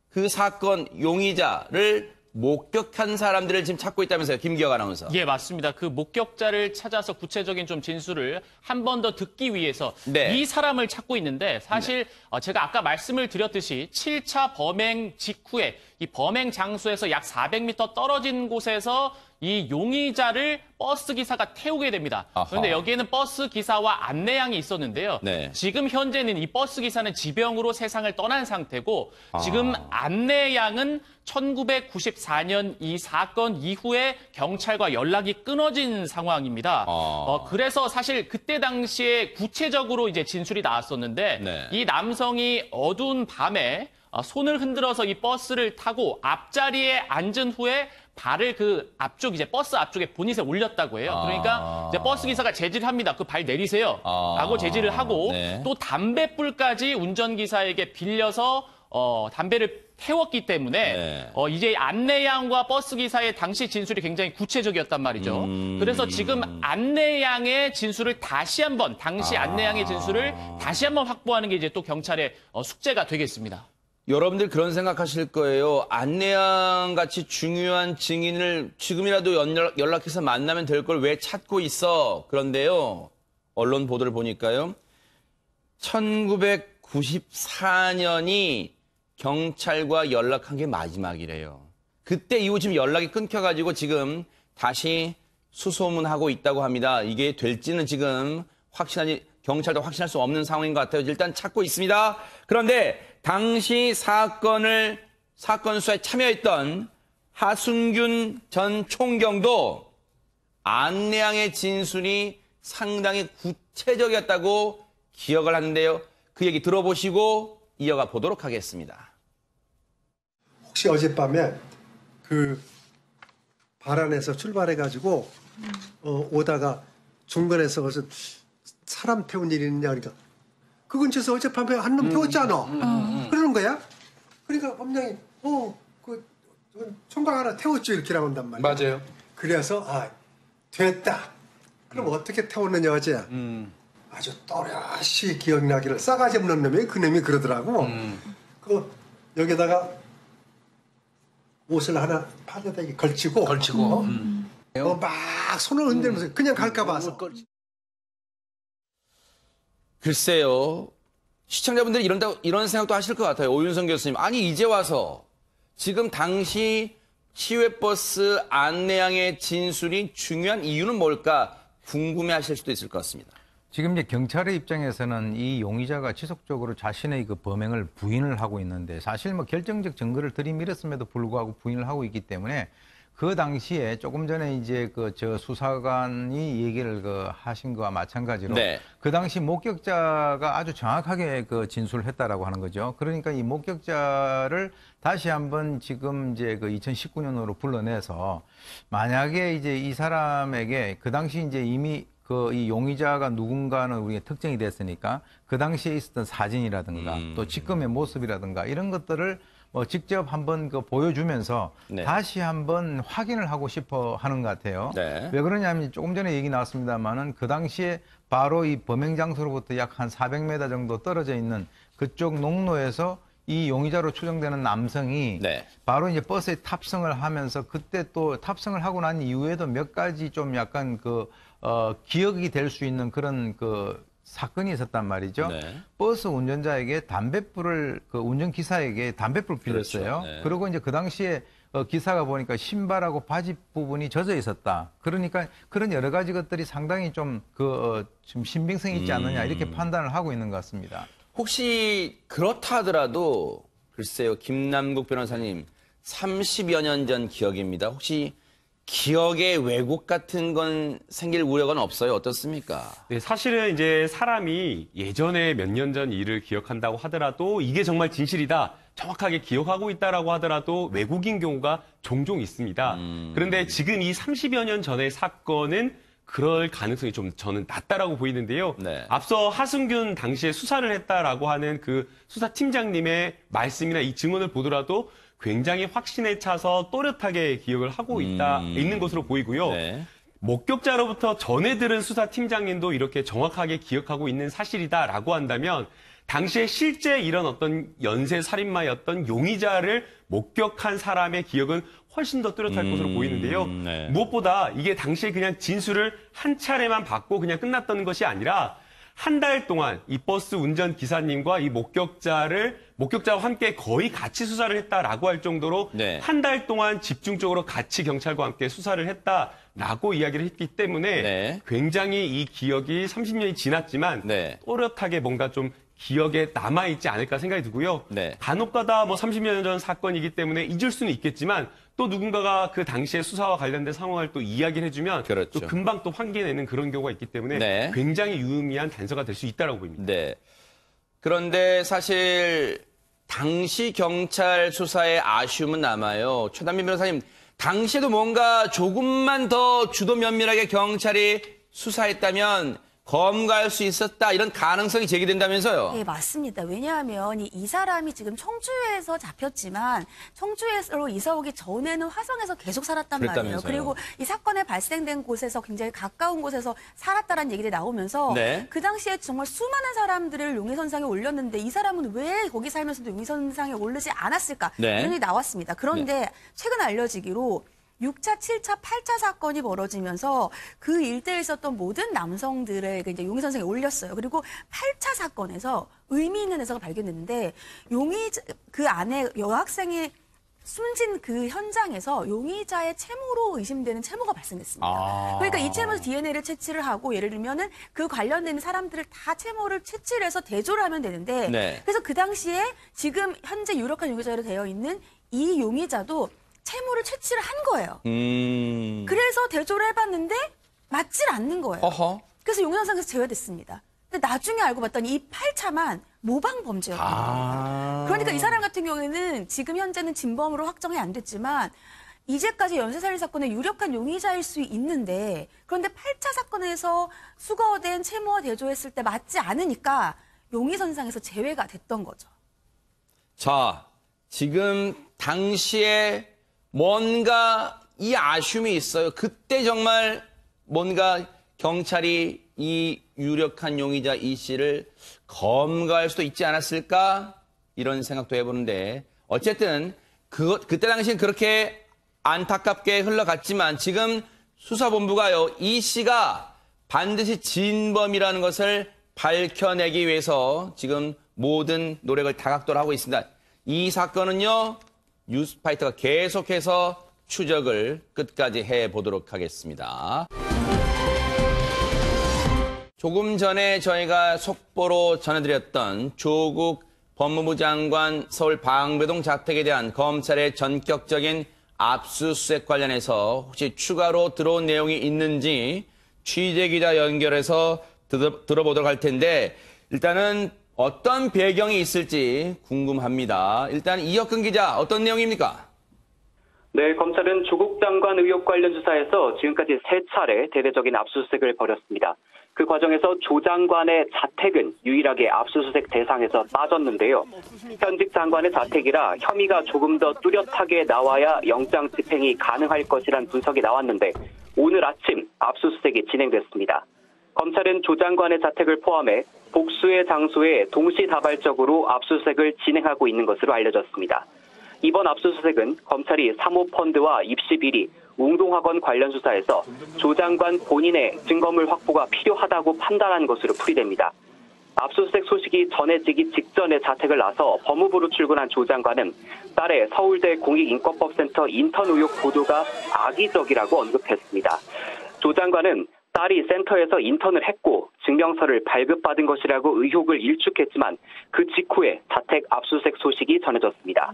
그 사건 용의자를 목격한 사람들을 지금 찾고 있다면서요, 김기혁 아나운서. 예, 맞습니다. 그 목격자를 찾아서 구체적인 좀 진술을 한 번 더 듣기 위해서 네. 이 사람을 찾고 있는데 사실 제가 아까 말씀을 드렸듯이 7차 범행 직후에 이 범행 장소에서 약 400m 떨어진 곳에서 이 용의자를 버스 기사가 태우게 됩니다. 아하. 그런데 여기에는 버스 기사와 안내양이 있었는데요. 네. 지금 현재는 이 버스 기사는 지병으로 세상을 떠난 상태고 지금 안내양은 1994년 이 사건 이후에 경찰과 연락이 끊어진 상황입니다. 그래서 사실 그때 당시에 구체적으로 이제 진술이 나왔었는데 네. 이 남성이 어두운 밤에 손을 흔들어서 이 버스를 타고 앞자리에 앉은 후에 발을 그 앞쪽 이제 버스 앞쪽에 보닛에 올렸다고 해요. 그러니까 이제 버스 기사가 제지를 합니다. 그 발 내리세요. 라고 제지를 하고 네. 또 담뱃불까지 운전기사에게 빌려서 담배를 태웠기 때문에 네. 이제 안내양과 버스 기사의 당시 진술이 굉장히 구체적이었단 말이죠. 그래서 지금 안내양의 진술을 다시 한번 당시 안내양의 진술을 다시 한번 확보하는 게 이제 또 경찰의 숙제가 되겠습니다. 여러분들 그런 생각하실 거예요. 안내양 같이 중요한 증인을 지금이라도 연락해서 만나면 될 걸 왜 찾고 있어? 그런데요. 언론 보도를 보니까요. 1994년이 경찰과 연락한 게 마지막이래요. 그때 이후 지금 연락이 끊겨가지고 지금 다시 수소문하고 있다고 합니다. 이게 될지는 지금 경찰도 확신할 수 없는 상황인 것 같아요. 일단 찾고 있습니다. 그런데 당시 사건 수사에 참여했던 하순균 전 총경도 안내양의 진술이 상당히 구체적이었다고 기억을 하는데요. 그 얘기 들어보시고 이어가 보도록 하겠습니다. 혹시 어젯밤에 그 발안에서 출발해가지고 오다가 중간에서 무슨 사람 태운 일이 있느냐 그러니까 그 근처에서 어젯밤에 한 놈 태웠잖아. 그러는 거야. 그러니까 법령이 그 총각 하나 태웠죠 이렇게 나온단 말이야. 맞아요. 그래서 됐다. 그럼 어떻게 태웠느냐 어제. 아주 또렷이 기억나기를 싸가지 없는 놈이 그 놈이 그러더라고. 그 여기다가 옷을 하나 팔에다 걸치고 막 손을 흔들면서 그냥 갈까 봐서. 글쎄요. 시청자분들이 이런 생각도 하실 것 같아요. 오윤성 교수님. 아니 이제 와서 지금 당시 시외버스 안내양의 진술이 중요한 이유는 뭘까 궁금해하실 수도 있을 것 같습니다. 지금 이제 경찰의 입장에서는 이 용의자가 지속적으로 자신의 그 범행을 부인을 하고 있는데 사실 뭐 결정적 증거를 들이밀었음에도 불구하고 부인을 하고 있기 때문에 그 당시에 조금 전에 이제 저 수사관이 얘기를 하신 거와 마찬가지로 네. 그 당시 목격자가 아주 정확하게 진술을 했다라고 하는 거죠. 그러니까 이 목격자를 다시 한번 지금 이제 2019년으로 불러내서 만약에 이제 이 사람에게 그 당시 이제 이미 이 용의자가 누군가는 우리가 특정이 됐으니까 그 당시에 있었던 사진이라든가 또 지금의 모습이라든가 이런 것들을 직접 한번 보여주면서 네. 다시 한번 확인을 하고 싶어 하는 것 같아요. 네. 왜 그러냐면 조금 전에 얘기 나왔습니다만은 그 당시에 바로 이 범행 장소로부터 약 한 400m 정도 떨어져 있는 그쪽 농로에서 이 용의자로 추정되는 남성이 네. 바로 이제 버스에 탑승을 하면서 그때 또 탑승을 하고 난 이후에도 몇 가지 좀 약간 기억이 될 수 있는 그런 사건이 있었단 말이죠. 네. 버스 운전자에게 담뱃불을 운전기사에게 담뱃불을 빌렸어요. 그렇죠. 네. 그리고 이제 그 당시에 기사가 보니까 신발하고 바지 부분이 젖어 있었다. 그러니까 그런 여러 가지 것들이 상당히 좀 신빙성이 있지 않느냐 이렇게 판단을 하고 있는 것 같습니다. 혹시 그렇다 하더라도 글쎄요. 김남국 변호사님 30여 년 전 기억입니다. 혹시 기억의 왜곡 같은 건 생길 우려가 없어요? 어떻습니까? 네, 사실은 이제 사람이 예전에 몇 년 전 일을 기억한다고 하더라도 이게 정말 진실이다, 정확하게 기억하고 있다라고 하더라도 왜곡인 경우가 종종 있습니다. 그런데 지금 이 30여 년 전의 사건은 그럴 가능성이 좀 저는 낮다라고 보이는데요. 네. 앞서 하승균 당시에 수사를 했다라고 하는 그 수사팀장님의 말씀이나 이 증언을 보더라도 굉장히 확신에 차서 또렷하게 기억을 하고 있는 것으로 보이고요. 네. 목격자로부터 전해 들은 수사팀장님도 이렇게 정확하게 기억하고 있는 사실이다라고 한다면 당시에 실제 이런 어떤 연쇄 살인마였던 용의자를 목격한 사람의 기억은 훨씬 더 뚜렷할 것으로 보이는데요. 네. 무엇보다 이게 당시에 그냥 진술을 한 차례만 받고 그냥 끝났던 것이 아니라 한 달 동안 이 버스 운전 기사님과 이 목격자와 함께 거의 같이 수사를 했다라고 할 정도로 네. 한 달 동안 집중적으로 같이 경찰과 함께 수사를 했다라고 이야기를 했기 때문에 네. 굉장히 이 기억이 30년이 지났지만 네. 또렷하게 뭔가 좀 기억에 남아있지 않을까 생각이 들고요. 네. 간혹가다 뭐 30년 전 사건이기 때문에 잊을 수는 있겠지만 또 누군가가 그 당시의 수사와 관련된 상황을 또 이야기를 해주면 그렇죠. 또 금방 또 환기내는 그런 경우가 있기 때문에 네. 굉장히 유의미한 단서가 될 수 있다고 보입니다. 네. 그런데 사실 당시 경찰 수사에 아쉬움은 남아요. 최단민 변호사님, 당시에도 뭔가 조금만 더 주도 면밀하게 경찰이 수사했다면 검거할 수 있었다, 이런 가능성이 제기된다면서요? 네, 맞습니다. 왜냐하면 이 사람이 지금 청주에서 잡혔지만 청주에서 이사 오기 전에는 화성에서 계속 살았단 말이에요. 그랬다면서요. 그리고 이 사건이 발생된 곳에서 굉장히 가까운 곳에서 살았다는 얘기들이 나오면서 네. 그 당시에 정말 수많은 사람들을 용의선상에 올렸는데 이 사람은 왜 거기 살면서도 용의선상에 오르지 않았을까? 네. 이런 일이 나왔습니다. 그런데 최근 알려지기로 6차, 7차, 8차 사건이 벌어지면서 그 일대에 있었던 모든 남성들을 이제 용의선상에 올렸어요. 그리고 8차 사건에서 의미 있는 해석을 발견했는데 그 안에 여학생이 숨진 그 현장에서 용의자의 채모로 의심되는 채모가 발생했습니다. 그러니까 이 채모에서 DNA를 채취를 하고 예를 들면은 그 관련된 사람들을 다 채모를 채취를 해서 대조를 하면 되는데 네. 그래서 그 당시에 지금 현재 유력한 용의자로 되어 있는 이 용의자도 채모를 채취를 한 거예요. 그래서 대조를 해봤는데 맞질 않는 거예요. 어허. 그래서 용의선상에서 제외됐습니다. 근데 나중에 알고 봤더니 이 8차만 모방 범죄였거든요. 그러니까 이 사람 같은 경우에는 지금 현재는 진범으로 확정이 안 됐지만 이제까지 연쇄살인 사건의 유력한 용의자일 수 있는데 그런데 8차 사건에서 수거된 채모와 대조했을 때 맞지 않으니까 용의선상에서 제외가 됐던 거죠. 자, 지금 당시에 뭔가 이 아쉬움이 있어요. 그때 정말 뭔가 경찰이 이 유력한 용의자 이 씨를 검거할 수도 있지 않았을까? 이런 생각도 해보는데 어쨌든 그때 당시엔 그렇게 안타깝게 흘러갔지만 지금 수사본부가요, 이 씨가 반드시 진범이라는 것을 밝혀내기 위해서 지금 모든 노력을 다각도로 하고 있습니다. 이 사건은요, 뉴스파이터가 계속해서 추적을 끝까지 해보도록 하겠습니다. 조금 전에 저희가 속보로 전해드렸던 조국 법무부 장관 서울 방배동 자택에 대한 검찰의 전격적인 압수수색 관련해서 혹시 추가로 들어온 내용이 있는지 취재기자 연결해서 들어보도록 할 텐데 일단은 어떤 배경이 있을지 궁금합니다. 일단 이혁근 기자, 어떤 내용입니까? 네, 검찰은 조국 장관 의혹 관련 수사에서 지금까지 3차례 대대적인 압수수색을 벌였습니다. 그 과정에서 조 장관의 자택은 유일하게 압수수색 대상에서 빠졌는데요. 현직 장관의 자택이라 혐의가 조금 더 뚜렷하게 나와야 영장 집행이 가능할 것이란 분석이 나왔는데 오늘 아침 압수수색이 진행됐습니다. 검찰은 조 장관의 자택을 포함해 복수의 장소에 동시다발적으로 압수수색을 진행하고 있는 것으로 알려졌습니다. 이번 압수수색은 검찰이 사모펀드와 입시비리, 웅동학원 관련 수사에서 조 장관 본인의 증거물 확보가 필요하다고 판단한 것으로 풀이됩니다. 압수수색 소식이 전해지기 직전에 자택을 나서 법무부로 출근한 조 장관은 딸의 서울대 공익인권법센터 인턴 의혹 보도가 악의적이라고 언급했습니다. 조 장관은 딸이 센터에서 인턴을 했고 증명서를 발급받은 것이라고 의혹을 일축했지만 그 직후에 자택 압수수색 소식이 전해졌습니다.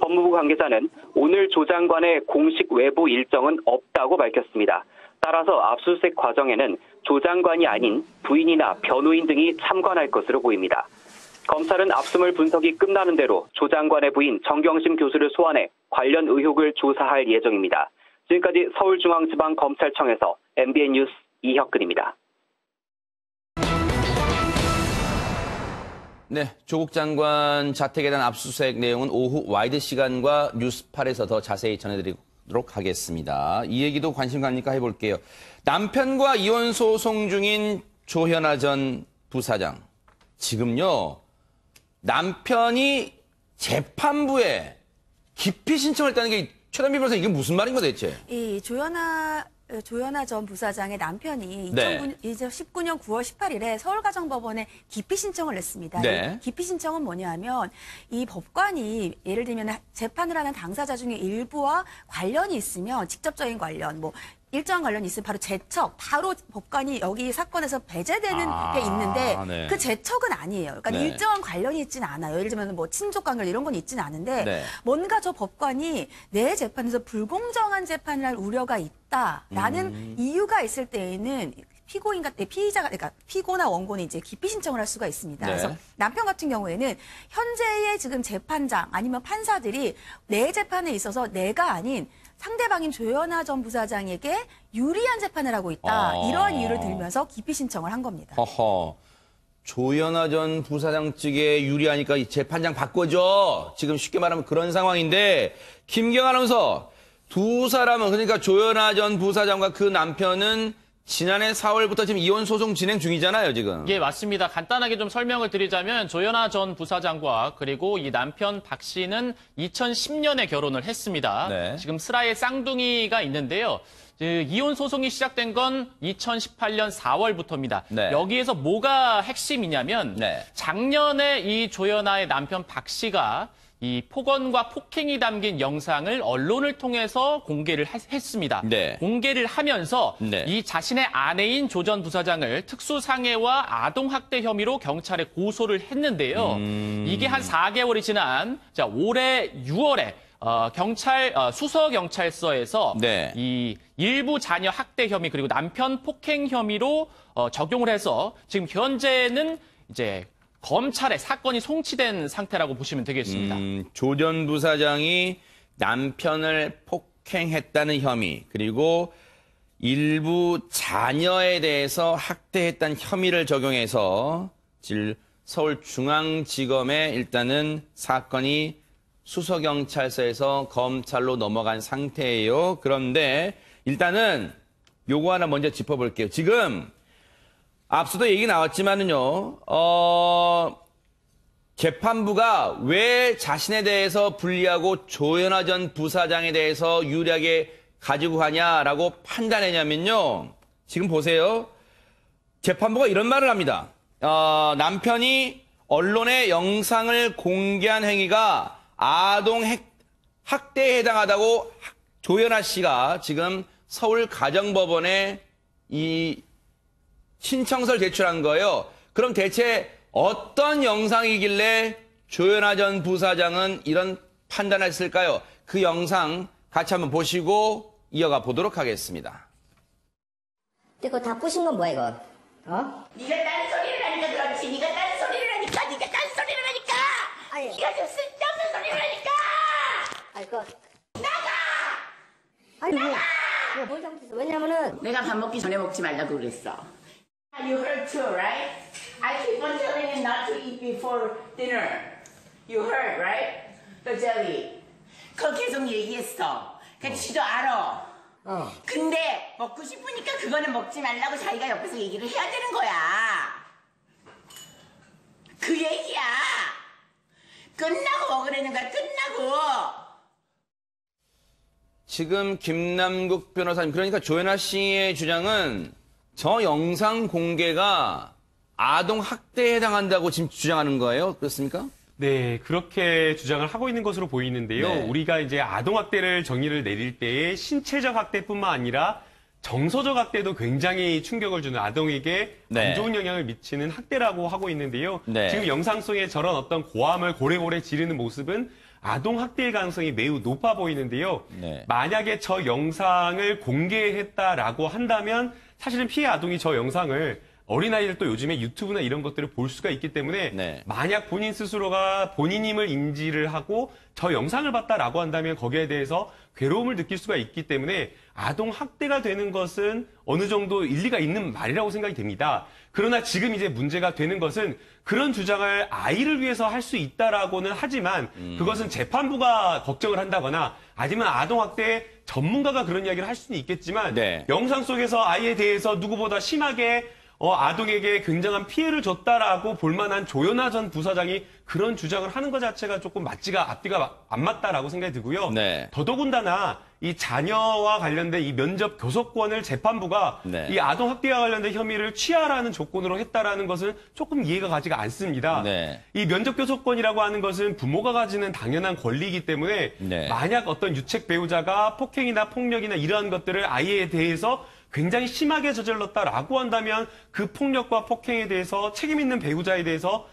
법무부 관계자는 오늘 조 장관의 공식 외부 일정은 없다고 밝혔습니다. 따라서 압수수색 과정에는 조 장관이 아닌 부인이나 변호인 등이 참관할 것으로 보입니다. 검찰은 압수물 분석이 끝나는 대로 조 장관의 부인 정경심 교수를 소환해 관련 의혹을 조사할 예정입니다. 지금까지 서울중앙지방검찰청에서 MBN 뉴스 이혁근입니다. 네, 조국 장관 자택에 대한 압수수색 내용은 오후 와이드 시간과 뉴스8에서 더 자세히 전해드리도록 하겠습니다. 이 얘기도 관심 가니까 해볼게요. 남편과 이혼 소송 중인 조현아 전 부사장. 지금요, 남편이 재판부에 기피 신청을 했다는 게 최단비 변호사 이게 무슨 말인 거 대체? 이 조현아 조현아 전 부사장의 남편이 네. 2019년 9월 18일에 서울가정법원에 기피 신청을 냈습니다. 네. 이 기피 신청은 뭐냐면 이 법관이 예를 들면 재판을 하는 당사자 중에 일부와 관련이 있으면 직접적인 관련, 뭐 일정한 관련이 있으면 바로 제척, 바로 법관이 여기 사건에서 배제되는 게 있는데 네. 그 제척은 아니에요. 그러니까 네. 일정한 관련이 있지는 않아요. 예를 들면 뭐 친족 관계 이런 건 있지는 않은데 네. 뭔가 저 법관이 내 재판에서 불공정한 재판을 할 우려가 있다라는 이유가 있을 때에는 피고인과 피의자가 그러니까 피고나 원고는 이제 기피 신청을 할 수가 있습니다. 네. 그래서 남편 같은 경우에는 현재의 지금 재판장 아니면 판사들이 내 재판에 있어서 내가 아닌 상대방인 조현아 전 부사장에게 유리한 재판을 하고 있다. 이러한 이유를 들면서 기피 신청을 한 겁니다. 허허. 조현아 전 부사장 측에 유리하니까 이 재판장 바꿔줘. 지금 쉽게 말하면 그런 상황인데 김경 아나운서 두 사람은 그러니까 조현아 전 부사장과 그 남편은 지난해 4월부터 지금 이혼 소송 진행 중이잖아요, 지금. 예, 맞습니다. 간단하게 좀 설명을 드리자면 조현아 전 부사장과 그리고 이 남편 박 씨는 2010년에 결혼을 했습니다. 네. 지금 슬하에 쌍둥이가 있는데요. 이혼 소송이 시작된 건 2018년 4월부터입니다. 네. 여기에서 뭐가 핵심이냐면 네. 작년에 이 조현아의 남편 박 씨가 이 폭언과 폭행이 담긴 영상을 언론을 통해서 공개를 했습니다. 네. 공개를 하면서 네. 이 자신의 아내인 조 전 부사장을 특수상해와 아동학대 혐의로 경찰에 고소를 했는데요. 이게 한 4개월이 지난 올해 6월에 수서경찰서에서 네. 이 일부 자녀 학대 혐의 그리고 남편 폭행 혐의로 적용을 해서 지금 현재는 이제 검찰에 사건이 송치된 상태라고 보시면 되겠습니다. 조 전 부사장이 남편을 폭행했다는 혐의 그리고 일부 자녀에 대해서 학대했다는 혐의를 적용해서 서울중앙지검에 일단은 사건이 수서경찰서에서 검찰로 넘어간 상태예요. 그런데 일단은 요거 하나 먼저 짚어볼게요. 지금 앞서도 얘기 나왔지만은요, 재판부가 왜 자신에 대해서 불리하고 조현아 전 부사장에 대해서 유리하게 가지고 가냐라고 판단했냐면요. 지금 보세요. 재판부가 이런 말을 합니다. 남편이 언론에 영상을 공개한 행위가 아동 학대에 해당하다고 조현아 씨가 지금 서울가정법원에 이 신청서를 제출한 거예요. 그럼 대체 어떤 영상이길래 조현아 전 부사장은 이런 판단을 했을까요? 그 영상 같이 한번 보시고 이어가 보도록 하겠습니다. 근데 그거 다 부신 건 뭐야, 이거? 네가 딴 소리를 하니까 그렇지. 네가 딴 소리를 하니까. 아니, 네가 좀 쓸데없는 소리를 하니까. 아니, 그거. 아니, 뭐, 뭘 잘못했어? 왜냐면은. 내가 밥 먹기 전에 먹지 말라고 그랬어. You heard too, right? I keep on telling you not to eat before dinner. You heard, right? The jelly. 그거 계속 얘기했어. 그러니까 지도 알아. 근데 먹고 싶으니까 그거는 먹지 말라고 자기가 옆에서 얘기를 해야 되는 거야. 그 얘기야. 끝나고 먹으라는 거야. 끝나고. 지금 김남국 변호사님, 그러니까 조현아 씨의 주장은 저 영상 공개가 아동 학대에 해당한다고 지금 주장하는 거예요? 그렇습니까? 네, 그렇게 주장을 하고 있는 것으로 보이는데요. 네. 우리가 이제 아동학대를 정의를 내릴 때에 신체적 학대뿐만 아니라 정서적 학대도 굉장히 충격을 주는 아동에게 네. 안 좋은 영향을 미치는 학대라고 하고 있는데요. 네. 지금 영상 속에 저런 어떤 고함을 고래고래 지르는 모습은 아동학대의 가능성이 매우 높아 보이는데요. 네. 만약에 저 영상을 공개했다라고 한다면 사실은 피해 아동이 저 영상을 어린아이들도 요즘에 유튜브나 이런 것들을 볼 수가 있기 때문에 네. 만약 본인 스스로가 본인임을 인지를 하고 저 영상을 봤다라고 한다면 거기에 대해서 괴로움을 느낄 수가 있기 때문에 아동 학대가 되는 것은 어느 정도 일리가 있는 말이라고 생각이 됩니다. 그러나 지금 이제 문제가 되는 것은 그런 주장을 아이를 위해서 할 수 있다라고는 하지만 그것은 재판부가 걱정을 한다거나 아니면 아동 학대 전문가가 그런 이야기를 할 수는 있겠지만 네. 영상 속에서 아이에 대해서 누구보다 심하게 아동에게 굉장한 피해를 줬다라고 볼만한 조현아 전 부사장이 그런 주장을 하는 것 자체가 조금 앞뒤가 안 맞다라고 생각이 들고요. 네. 더더군다나 이 자녀와 관련된 이 면접 교섭권을 재판부가 네. 이 아동 학대와 관련된 혐의를 취하라는 조건으로 했다라는 것은 조금 이해가 가지가 않습니다. 네. 이 면접 교섭권이라고 하는 것은 부모가 가지는 당연한 권리이기 때문에 네. 만약 어떤 유책 배우자가 폭행이나 폭력이나 이러한 것들을 아이에 대해서 굉장히 심하게 저질렀다라고 한다면 그 폭력과 폭행에 대해서 책임 있는 배우자에 대해서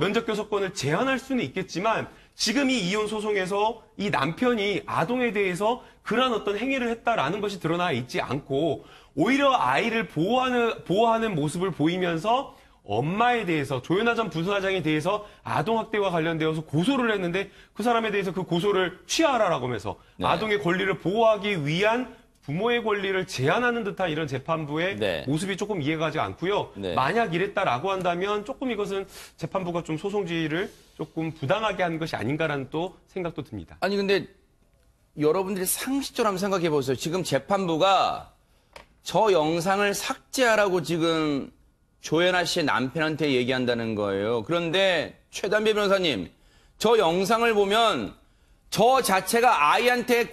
면접 교섭권을 제한할 수는 있겠지만 지금 이 이혼 소송에서 이 남편이 아동에 대해서 그러한 어떤 행위를 했다라는 것이 드러나 있지 않고 오히려 아이를 보호하는 모습을 보이면서 엄마에 대해서 조현아 전 부사장에 대해서 아동학대와 관련되어서 고소를 했는데 그 사람에 대해서 그 고소를 취하라라고 하면서 네. 아동의 권리를 보호하기 위한 부모의 권리를 제한하는 듯한 이런 재판부의 네. 모습이 조금 이해가 가지 않고요. 네. 만약 이랬다라고 한다면 조금 이것은 재판부가 좀 소송지휘를 조금 부당하게 한 것이 아닌가라는 또 생각도 듭니다. 아니 근데 여러분들이 상식적으로 한번 생각해 보세요. 지금 재판부가 저 영상을 삭제하라고 지금 조현아 씨의 남편한테 얘기한다는 거예요. 그런데 최단배 변호사님, 저 영상을 보면 저 자체가 아이한테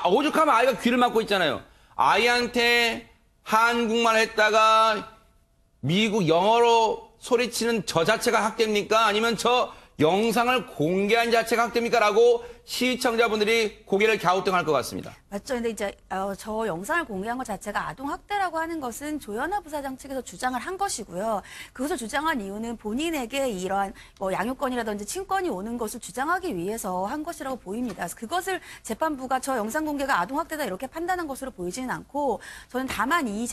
오죽하면 아이가 귀를 막고 있잖아요. 아이한테 한국말 했다가 미국 영어로 소리치는 저 자체가 학대입니까? 아니면 저 영상을 공개한 자체가 학대입니까? 라고 시청자분들이 고개를 갸우뚱할 것 같습니다. 맞죠. 근데 이제 저 영상을 공개한 것 자체가 아동 학대라고 하는 것은 조현아 부사장 측에서 주장을 한 것이고요. 그것을 주장한 이유는 본인에게 이러한 양육권이라든지 친권이 오는 것을 주장하기 위해서 한 것이라고 보입니다. 그래서 그것을 재판부가 저 영상 공개가 아동 학대다 이렇게 판단한 것으로 보이지는 않고 저는 다만 이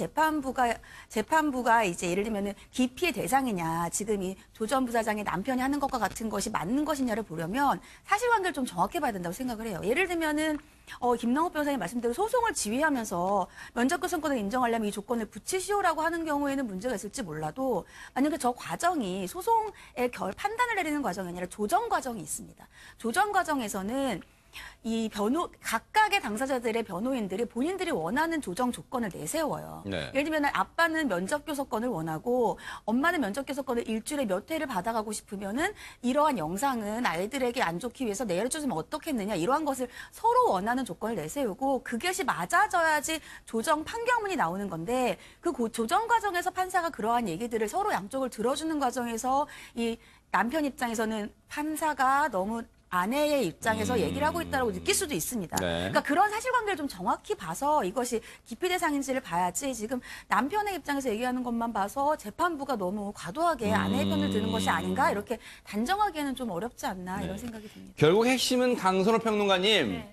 재판부가 이제 예를 들면은 기피의 대상이냐 지금 이 조 전 부사장의 남편이 하는 것과 같은 것이 맞는 것이냐를 보려면 사실관계를 좀 정확히 봐야 된다고 생각을 해요. 예를 들면은 김남욱 변호사님 말씀대로 소송을 지휘하면서 면접 교섭권을 인정하려면 이 조건을 붙이시오라고 하는 경우에는 문제가 있을지 몰라도 만약에 저 과정이 소송의 판단을 내리는 과정이 아니라 조정 과정이 있습니다. 조정 과정에서는 이 각각의 당사자들의 변호인들이 본인들이 원하는 조정 조건을 내세워요. 네. 예를 들면 아빠는 면접 교섭권을 원하고 엄마는 면접 교섭권을 일주일에 몇 회를 받아가고 싶으면은 이러한 영상은 아이들에게 안 좋기 위해서 내려주면 어떻겠느냐 이러한 것을 서로 원하는 조건을 내세우고 그것이 맞아져야지 조정 판결문이 나오는 건데 그 조정 과정에서 판사가 그러한 얘기들을 서로 양쪽을 들어주는 과정에서 이 남편 입장에서는 판사가 너무 아내의 입장에서 얘기를 하고 있다고 느낄 수도 있습니다. 네. 그러니까 그런 사실관계를 좀 정확히 봐서 이것이 기피 대상인지를 봐야지 지금 남편의 입장에서 얘기하는 것만 봐서 재판부가 너무 과도하게 아내의 편을 드는 것이 아닌가 이렇게 단정하기에는 좀 어렵지 않나 이런 생각이 듭니다. 결국 핵심은 강선호 평론가님, 네.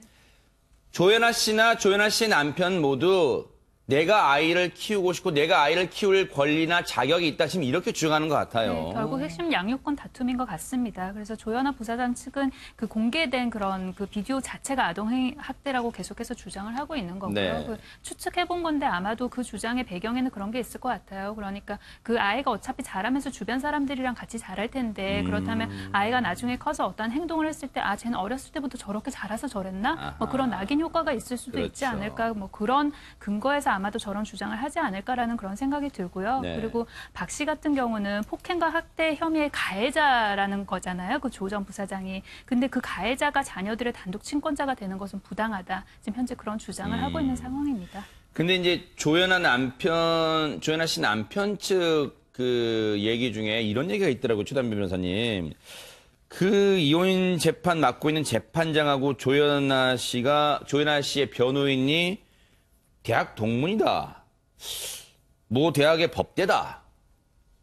조현아 씨나 조현아 씨의 남편 모두 내가 아이를 키우고 싶고 내가 아이를 키울 권리나 자격이 있다 지금 이렇게 주장하는 것 같아요. 네, 결국 핵심 양육권 다툼인 것 같습니다. 그래서 조현아 부사장 측은 그 공개된 그런 그 비디오 자체가 아동 학대라고 계속해서 주장을 하고 있는 거고요. 네. 그 추측해본 건데 아마도 그 주장의 배경에는 그런 게 있을 것 같아요. 그러니까 그 아이가 어차피 자라면서 주변 사람들이랑 같이 자랄 텐데 그렇다면 아이가 나중에 커서 어떤 행동을 했을 때 쟤는 어렸을 때부터 저렇게 자라서 저랬나? 뭐 그런 낙인 효과가 있을 수도 있지 그렇죠. 않을까? 뭐 그런 근거에서 아마도 저런 주장을 하지 않을까라는 그런 생각이 들고요. 네. 그리고 박 씨 같은 경우는 폭행과 학대 혐의의 가해자라는 거잖아요. 그 조 전 부사장이. 근데 그 가해자가 자녀들의 단독 친권자가 되는 것은 부당하다. 지금 현재 그런 주장을 하고 있는 상황입니다. 근데 이제 조현아 씨 남편 측 그 얘기 중에 이런 얘기가 있더라고요. 최단배 변호사님. 그 이혼 재판 맡고 있는 재판장하고 조현아 씨의 변호인이 대학 동문이다. 모 대학의 법대다.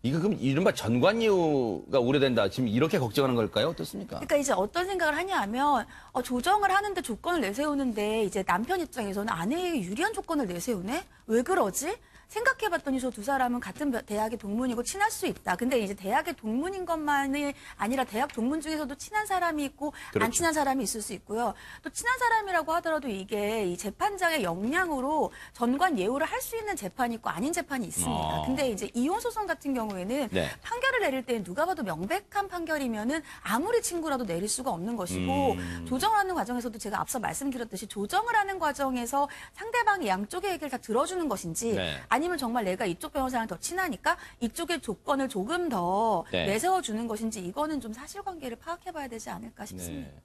이거 그럼 이른바 전관이유가 우려된다. 지금 이렇게 걱정하는 걸까요? 어떻습니까? 그러니까 이제 어떤 생각을 하냐 하면 조정을 하는데 조건을 내세우는데 이제 남편 입장에서는 아내에게 유리한 조건을 내세우네? 왜 그러지? 생각해봤더니 저 두 사람은 같은 대학의 동문이고 친할 수 있다. 근데 이제 대학의 동문인 것만이 아니라 대학 동문 중에서도 친한 사람이 있고 그렇죠. 안 친한 사람이 있을 수 있고요. 또 친한 사람이라고 하더라도 이게 이 재판장의 역량으로 전관 예우를 할 수 있는 재판이 있고 아닌 재판이 있습니다. 근데 이제 이혼 소송 같은 경우에는 네. 판결을 내릴 때는 누가 봐도 명백한 판결이면은 아무리 친구라도 내릴 수가 없는 것이고 조정을 하는 과정에서도 제가 앞서 말씀드렸듯이 조정을 하는 과정에서 상대방이 양쪽의 얘기를 다 들어주는 것인지 네. 아니면 정말 내가 이쪽 변호사랑 더 친하니까 이쪽의 조건을 조금 더 네. 내세워주는 것인지 이거는 좀 사실관계를 파악해봐야 되지 않을까 싶습니다. 네.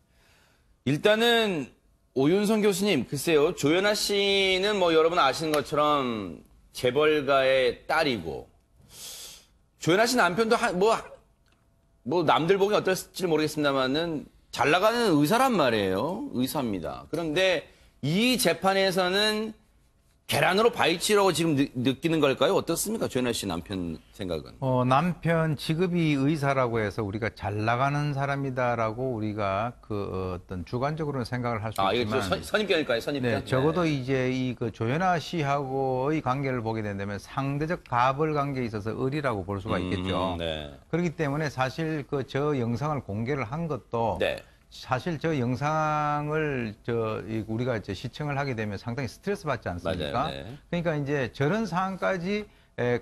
일단은 오윤성 교수님, 글쎄요. 조연아 씨는 뭐 여러분 아시는 것처럼 재벌가의 딸이고 조연아 씨 남편도 뭐 남들 보기 어떨지 모르겠습니다만은 잘 나가는 의사란 말이에요. 의사입니다. 그런데 이 재판에서는 계란으로 바위치라고 지금 느끼는 걸까요? 어떻습니까? 조연아 씨 남편 생각은. 남편 직업이 의사라고 해서 우리가 잘 나가는 사람이다라고 우리가 어떤 주관적으로는 생각을 할 수 이거 있지만. 선입견일까요? 선입견? 네, 적어도 이제 조연아 씨하고의 관계를 보게 된다면 상대적 가벌 관계에 있어서 을이라고 볼 수가 있겠죠. 네. 그렇기 때문에 사실 저 영상을 공개를 한 것도 네. 사실 저 영상을 우리가 이제 시청을 하게 되면 상당히 스트레스 받지 않습니까? 맞아요. 네. 그러니까 이제 저런 상황까지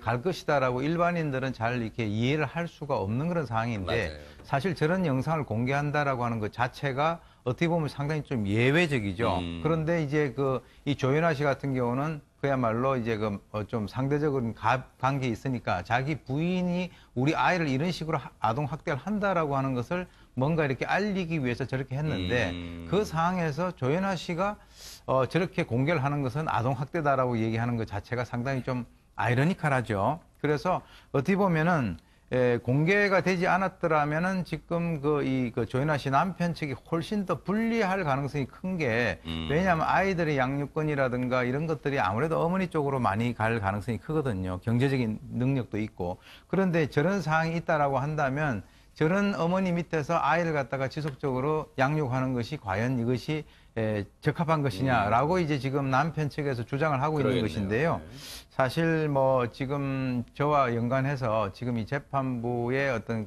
갈 것이다라고 일반인들은 잘 이렇게 이해를 할 수가 없는 그런 상황인데 맞아요. 사실 저런 영상을 공개한다라고 하는 것 자체가 어떻게 보면 상당히 좀 예외적이죠. 그런데 이제 이 조연아 씨 같은 경우는 그야말로 이제 좀 상대적인 관계에 있으니까 자기 부인이 우리 아이를 이런 식으로 아동 학대를 한다라고 하는 것을 뭔가 이렇게 알리기 위해서 저렇게 했는데 그 상황에서 조연아 씨가 저렇게 공개를 하는 것은 아동 학대다라고 얘기하는 것 자체가 상당히 좀 아이러니컬하죠. 그래서 어떻게 보면은 공개가 되지 않았더라면은 지금 조연아 씨 남편 측이 훨씬 더 불리할 가능성이 큰 게 왜냐하면 아이들의 양육권이라든가 이런 것들이 아무래도 어머니 쪽으로 많이 갈 가능성이 크거든요. 경제적인 능력도 있고. 그런데 저런 상황이 있다라고 한다면 저런 어머니 밑에서 아이를 갖다가 지속적으로 양육하는 것이 과연 이것이 적합한 것이냐라고 이제 지금 남편 측에서 주장을 하고 있는 것인데요. 사실 뭐 지금 저와 연관해서 지금 이 재판부의 어떤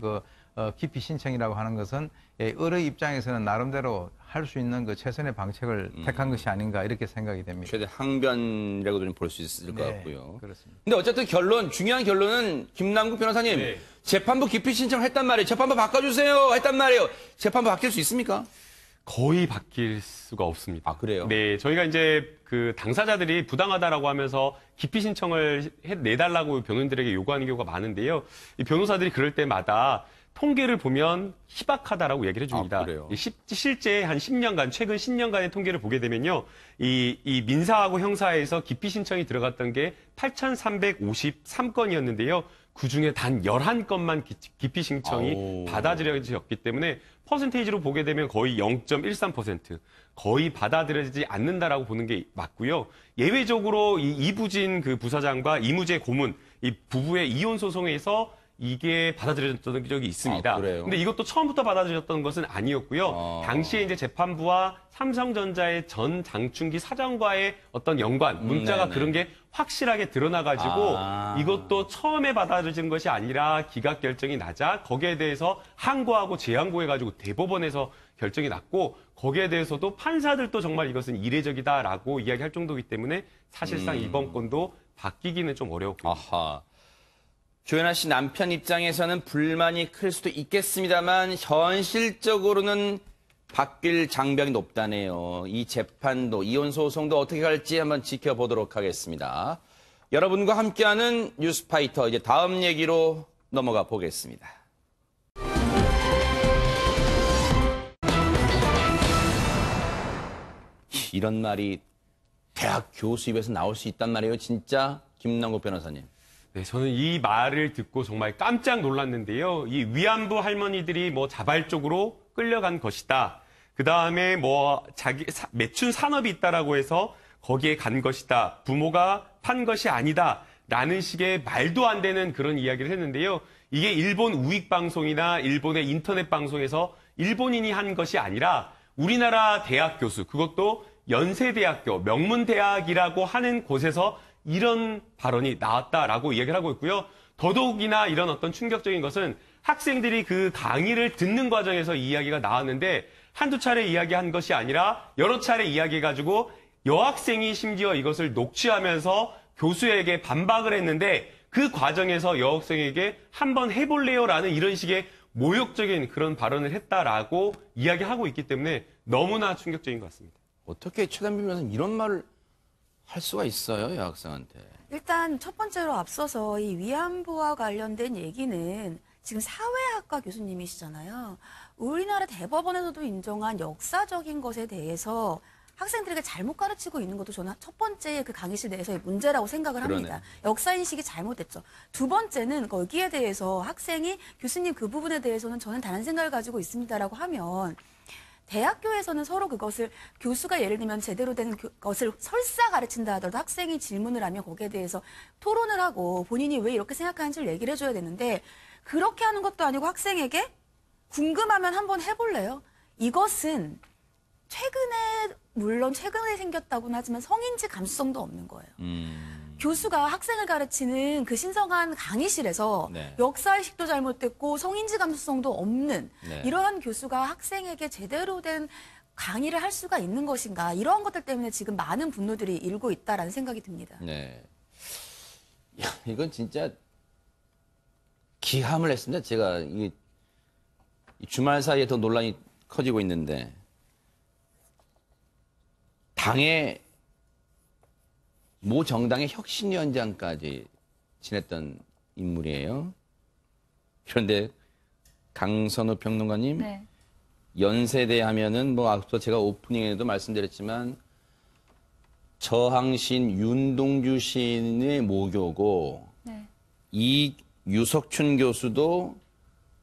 기피 신청이라고 하는 것은 을의 입장에서는 나름대로 할 수 있는 최선의 방책을 택한 것이 아닌가 이렇게 생각이 됩니다. 최대 항변이라고도 볼 수 있을 것 같고요. 그렇습니다. 근데 어쨌든 중요한 결론은 김남국 변호사님, 네. 재판부 기피 신청을 했단 말이에요. 재판부 바꿔주세요 했단 말이에요. 재판부 바뀔 수 있습니까? 거의 바뀔 수가 없습니다. 그래요? 네, 저희가 이제 당사자들이 부당하다라고 하면서 기피 신청을 내달라고 변호인들에게 요구하는 경우가 많은데요. 이 변호사들이 그럴 때마다 통계를 보면 희박하다라고 얘기를 해줍니다. 그래요? 실제 한 10년간, 최근 10년간의 통계를 보게 되면요. 이 민사하고 형사에서 기피 신청이 들어갔던 게 8,353건이었는데요. 그 중에 단 11건만 기피 신청이 받아들여졌기 때문에 퍼센테이지로 보게 되면 거의 0.13%, 거의 받아들여지지 않는다라고 보는 게 맞고요. 예외적으로 이 이부진 부사장과 이무재 고문, 이 부부의 이혼 소송에서 이게 받아들여졌던 적이 있습니다. 그래요? 근데 이것도 처음부터 받아들여졌던 것은 아니었고요. 당시에 이제 재판부와 삼성전자의 전 장충기 사장과의 어떤 연관, 문자가 네네. 그런 게 확실하게 드러나가지고 이것도 처음에 받아들여진 것이 아니라 기각 결정이 나자 거기에 대해서 항고하고 재항고해가지고 대법원에서 결정이 났고 거기에 대해서도 판사들도 정말 이것은 이례적이다라고 이야기할 정도이기 때문에 사실상 이번 건도 바뀌기는 좀 어려웠고요. 아하. 조연아 씨 남편 입장에서는 불만이 클 수도 있겠습니다만 현실적으로는 바뀔 장벽이 높다네요. 이 재판도 이혼 소송도 어떻게 갈지 한번 지켜보도록 하겠습니다. 여러분과 함께하는 뉴스파이터 이제 다음 얘기로 넘어가 보겠습니다. 이런 말이 대학 교수 입에서 나올 수 있단 말이에요. 진짜 김남국 변호사님. 네, 저는 이 말을 듣고 정말 깜짝 놀랐는데요. 이 위안부 할머니들이 자발적으로 끌려간 것이다. 그 다음에 매춘 산업이 있다라고 해서 거기에 간 것이다. 부모가 판 것이 아니다. 라는 식의 말도 안 되는 그런 이야기를 했는데요. 이게 일본 우익방송이나 일본의 인터넷 방송에서 일본인이 한 것이 아니라 우리나라 대학 교수, 그것도 연세대학교, 명문대학이라고 하는 곳에서 이런 발언이 나왔다라고 이야기를 하고 있고요. 더더욱이나 이런 어떤 충격적인 것은 학생들이 그 강의를 듣는 과정에서 이 이야기가 나왔는데 한두 차례 이야기한 것이 아니라 여러 차례 이야기해가지고 여학생이 심지어 이것을 녹취하면서 교수에게 반박을 했는데 그 과정에서 여학생에게 한번 해볼래요라는 이런 식의 모욕적인 그런 발언을 했다라고 이야기하고 있기 때문에 너무나 충격적인 것 같습니다. 어떻게 최단비 변호사님 이런 말을 할 수가 있어요, 여학생한테? 일단 첫 번째로 앞서서 이 위안부와 관련된 얘기는 지금 사회학과 교수님이시잖아요. 우리나라 대법원에서도 인정한 역사적인 것에 대해서 학생들에게 잘못 가르치고 있는 것도 저는 첫 번째 그 강의실 내에서의 문제라고 생각을 합니다. 그러네. 역사인식이 잘못됐죠. 두 번째는 거기에 대해서 학생이 교수님 그 부분에 대해서는 저는 다른 생각을 가지고 있습니다라고 하면 대학교에서는 서로 그것을 교수가 예를 들면 제대로 된 것을 설사 가르친다 하더라도 학생이 질문을 하면 거기에 대해서 토론을 하고 본인이 왜 이렇게 생각하는지를 얘기를 해줘야 되는데 그렇게 하는 것도 아니고 학생에게 궁금하면 한번 해볼래요? 이것은 물론 최근에 생겼다고는 하지만 성인지 감수성도 없는 거예요. 교수가 학생을 가르치는 그 신성한 강의실에서 네. 역사의식도 잘못됐고 성인지 감수성도 없는 네. 이러한 교수가 학생에게 제대로 된 강의를 할 수가 있는 것인가 이러한 것들 때문에 지금 많은 분노들이 일고 있다라는 생각이 듭니다. 네. 야, 이건 진짜 기함을 했습니다. 제가 이 주말 사이에 더 논란이 커지고 있는데 당의 모 정당의 혁신위원장까지 지냈던 인물이에요. 그런데 강선우 평론가님, 네. 연세대 하면은 뭐 앞서 제가 오프닝에도 말씀드렸지만 저항신 윤동주 시인의 모교고 네. 이 유석춘 교수도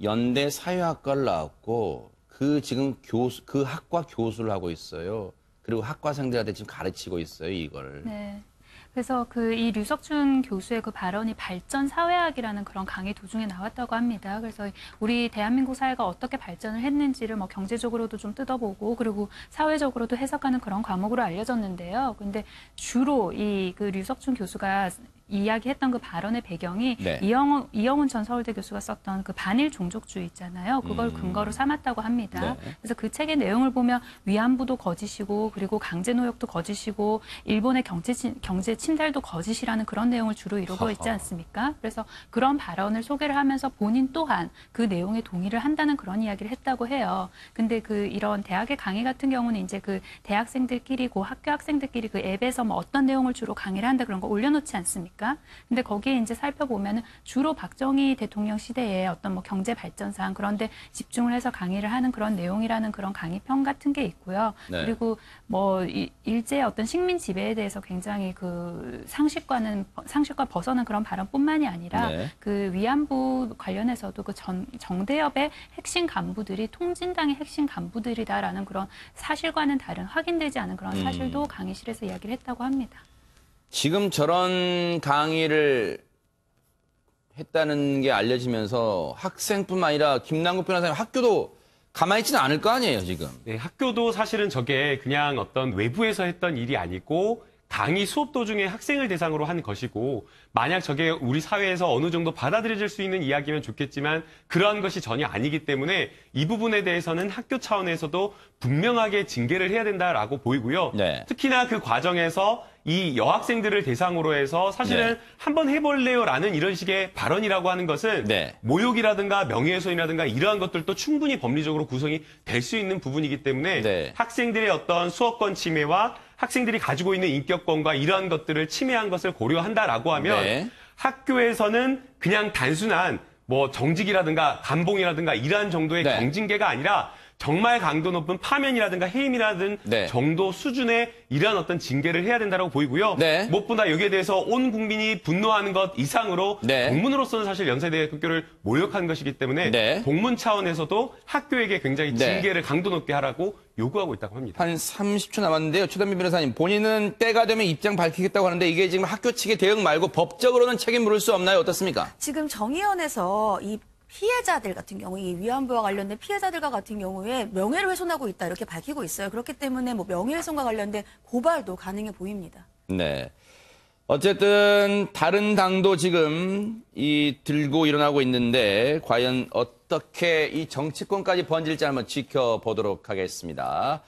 연대 사회학과를 나왔고 지금 그 학과 교수를 하고 있어요. 그리고 학과생들한테 지금 가르치고 있어요, 이걸. 네. 그래서 이 류석춘 교수의 그 발언이 발전 사회학이라는 그런 강의 도중에 나왔다고 합니다. 그래서 우리 대한민국 사회가 어떻게 발전을 했는지를 뭐 경제적으로도 좀 뜯어보고 그리고 사회적으로도 해석하는 그런 과목으로 알려졌는데요. 근데 주로 그 류석춘 교수가 이야기했던 그 발언의 배경이 네. 이영훈 전 서울대 교수가 썼던 그 반일 종족주의 있잖아요. 그걸 근거로 삼았다고 합니다. 네. 그래서 그 책의 내용을 보면 위안부도 거짓이고 그리고 강제노역도 거짓이고 일본의 경제 침달도 거짓이라는 그런 내용을 주로 이루고 있지 않습니까? 그래서 그런 발언을 소개를 하면서 본인 또한 그 내용에 동의를 한다는 그런 이야기를 했다고 해요. 근데 이런 대학의 강의 같은 경우는 이제 그 대학생들끼리 그 학교 학생들끼리 그 앱에서 뭐 어떤 내용을 주로 강의를 한다 그런 거 올려놓지 않습니까? 근데 거기에 이제 살펴보면은 주로 박정희 대통령 시대에 어떤 뭐 경제 발전상 그런데 집중을 해서 강의를 하는 그런 내용이라는 그런 강의평 같은 게 있고요. 네. 그리고 뭐 일제의 어떤 식민 지배에 대해서 굉장히 그 상식과 벗어난 그런 발언뿐만이 아니라 네. 그 위안부 관련해서도 그 정대협의 핵심 간부들이 통진당의 핵심 간부들이다라는 그런 사실과는 다른 확인되지 않은 그런 사실도 강의실에서 이야기를 했다고 합니다. 지금 저런 강의를 했다는 게 알려지면서 학생뿐만 아니라 김남국 변호사님 학교도 가만히 있지는 않을 거 아니에요, 지금. 네, 학교도 사실은 저게 그냥 어떤 외부에서 했던 일이 아니고 강의 수업 도중에 학생을 대상으로 한 것이고 만약 저게 우리 사회에서 어느 정도 받아들여질 수 있는 이야기면 좋겠지만 그러한 것이 전혀 아니기 때문에 이 부분에 대해서는 학교 차원에서도 분명하게 징계를 해야 된다라고 보이고요. 네. 특히나 그 과정에서 이 여학생들을 대상으로 해서 사실은 네. 한번 해볼래요라는 이런 식의 발언이라고 하는 것은 네. 모욕이라든가 명예훼손이라든가 이러한 것들도 충분히 법리적으로 구성이 될 수 있는 부분이기 때문에 네. 학생들의 어떤 수업권 침해와 학생들이 가지고 있는 인격권과 이러한 것들을 침해한 것을 고려한다라고 하면 네. 학교에서는 그냥 단순한 뭐 정직이라든가 감봉이라든가 이러한 정도의 네. 경징계가 아니라 정말 강도 높은 파면이라든가 해임이라든 네. 정도 수준의 이러한 어떤 징계를 해야 된다고 보이고요. 네. 무엇보다 여기에 대해서 온 국민이 분노하는 것 이상으로 네. 동문으로서는 사실 연세대 학교를 모욕한 것이기 때문에 네. 동문 차원에서도 학교에게 굉장히 네. 징계를 강도 높게 하라고 요구하고 있다고 합니다. 한 30초 남았는데요. 최단민 변호사님, 본인은 때가 되면 입장 밝히겠다고 하는데 이게 지금 학교 측의 대응 말고 법적으로는 책임 물을 수 없나요? 어떻습니까? 지금 정의원에서 이 피해자들 같은 경우, 이 위안부와 관련된 피해자들과 같은 경우에 명예를 훼손하고 있다 이렇게 밝히고 있어요. 그렇기 때문에 뭐 명예훼손과 관련된 고발도 가능해 보입니다. 네. 어쨌든 다른 당도 지금 들고 일어나고 있는데 과연 어떻게 이 정치권까지 번질지 한번 지켜보도록 하겠습니다.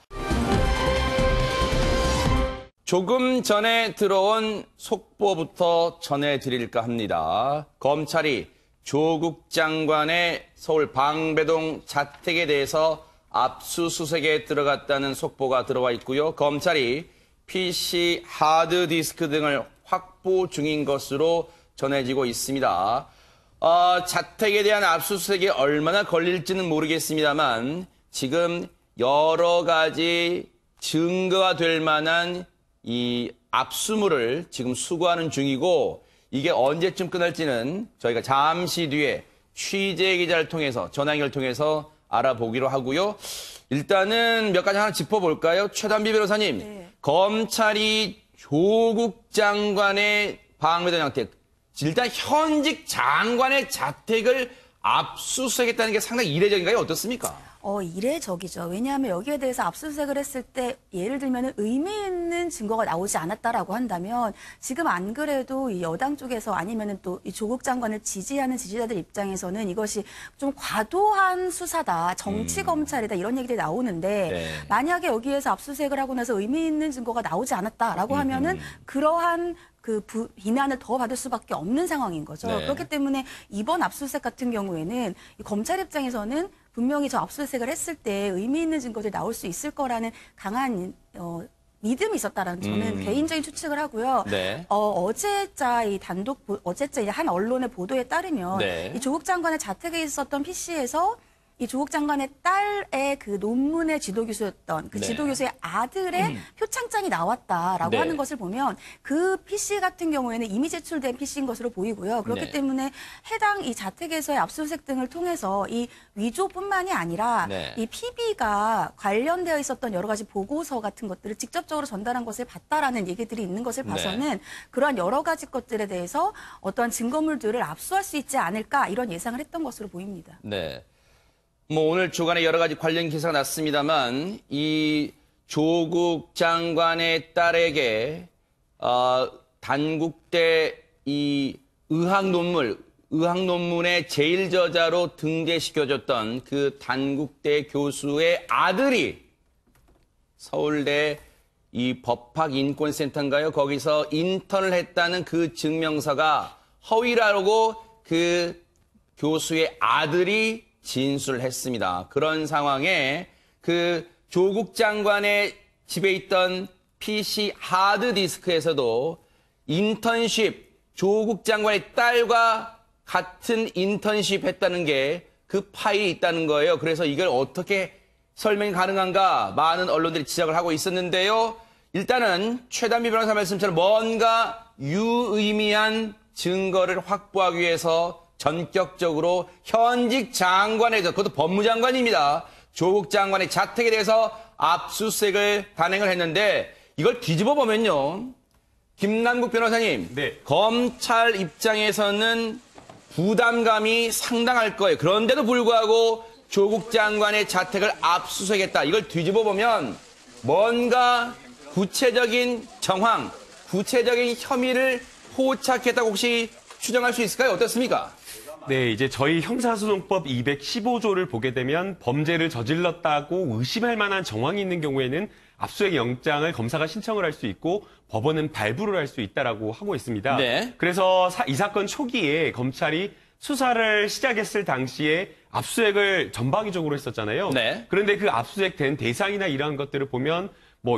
조금 전에 들어온 속보부터 전해드릴까 합니다. 검찰이 조국 장관의 서울 방배동 자택에 대해서 압수수색에 들어갔다는 속보가 들어와 있고요. 검찰이 PC 하드디스크 등을 확보 중인 것으로 전해지고 있습니다. 자택에 대한 압수수색이 얼마나 걸릴지는 모르겠습니다만 지금 여러 가지 증거가 될 만한 이 압수물을 지금 수거하는 중이고 이게 언제쯤 끝날지는 저희가 잠시 뒤에 취재 기자를 통해서 전화 연결을 통해서 알아보기로 하고요. 일단은 몇 가지 하나 짚어볼까요? 최단비 변호사님, 네. 검찰이 조국 장관의 방배동 자택, 일단 현직 장관의 자택을 압수수색했다는 게 상당히 이례적인가요? 어떻습니까? 이례적이죠. 왜냐하면 여기에 대해서 압수수색을 했을 때 예를 들면 의미 있는 증거가 나오지 않았다라고 한다면 지금 안 그래도 이 여당 쪽에서 아니면은 또 이 조국 장관을 지지하는 지지자들 입장에서는 이것이 좀 과도한 수사다, 정치 검찰이다 이런 얘기들이 나오는데 네. 만약에 여기에서 압수수색을 하고 나서 의미 있는 증거가 나오지 않았다라고 하면은 그러한 비난을 더 받을 수밖에 없는 상황인 거죠. 네. 그렇기 때문에 이번 압수수색 같은 경우에는 이 검찰 입장에서는 분명히 저 압수수색을 했을 때 의미 있는 증거들이 나올 수 있을 거라는 강한 믿음이 있었다라는 저는 개인적인 추측을 하고요. 네. 어제자 이 어제자 한 언론의 보도에 따르면 네. 이 조국 장관의 자택에 있었던 PC에서 이 조국 장관의 딸의 그 논문의 지도교수였던 그 네. 지도교수의 아들의 표창장이 나왔다라고 네. 하는 것을 보면 그 PC 같은 경우에는 이미 제출된 PC인 것으로 보이고요. 그렇기 네. 때문에 해당 이 자택에서의 압수수색 등을 통해서 이 위조뿐만이 아니라 네. 이 PB가 관련되어 있었던 여러 가지 보고서 같은 것들을 직접적으로 전달한 것을 봤다라는 얘기들이 있는 것을 봐서는 그러한 여러 가지 것들에 대해서 어떠한 증거물들을 압수할 수 있지 않을까 이런 예상을 했던 것으로 보입니다. 네. 뭐 오늘 주간에 여러 가지 관련 기사가 났습니다만 이 조국 장관의 딸에게 단국대 이 의학 논문의 제일 저자로 등재시켜줬던 그 단국대 교수의 아들이 서울대 이 법학인권센터인가요? 거기서 인턴을 했다는 그 증명서가 허위라고 그 교수의 아들이 진술을 했습니다. 그런 상황에 그 조국 장관의 집에 있던 PC 하드디스크에서도 인턴십, 조국 장관의 딸과 같은 인턴십 했다는 게 그 파일이 있다는 거예요. 그래서 이걸 어떻게 설명이 가능한가 많은 언론들이 지적을 하고 있었는데요. 일단은 최단비 변호사 말씀처럼 뭔가 유의미한 증거를 확보하기 위해서 전격적으로 현직 장관에서, 그것도 법무장관입니다. 조국 장관의 자택에 대해서 압수수색을 단행을 했는데 이걸 뒤집어 보면요. 김남국 변호사님, 네. 검찰 입장에서는 부담감이 상당할 거예요. 그런데도 불구하고 조국 장관의 자택을 압수수색했다. 이걸 뒤집어 보면 뭔가 구체적인 정황, 구체적인 혐의를 포착했다고 혹시 추정할 수 있을까요? 어떻습니까? 네, 이제 저희 형사소송법 215조를 보게 되면 범죄를 저질렀다고 의심할 만한 정황이 있는 경우에는 압수수색 영장을 검사가 신청을 할 수 있고 법원은 발부를 할 수 있다라고 하고 있습니다. 네. 그래서 이 사건 초기에 검찰이 수사를 시작했을 당시에 압수수색을 전방위적으로 했었잖아요. 네. 그런데 그 압수수색 된 대상이나 이러한 것들을 보면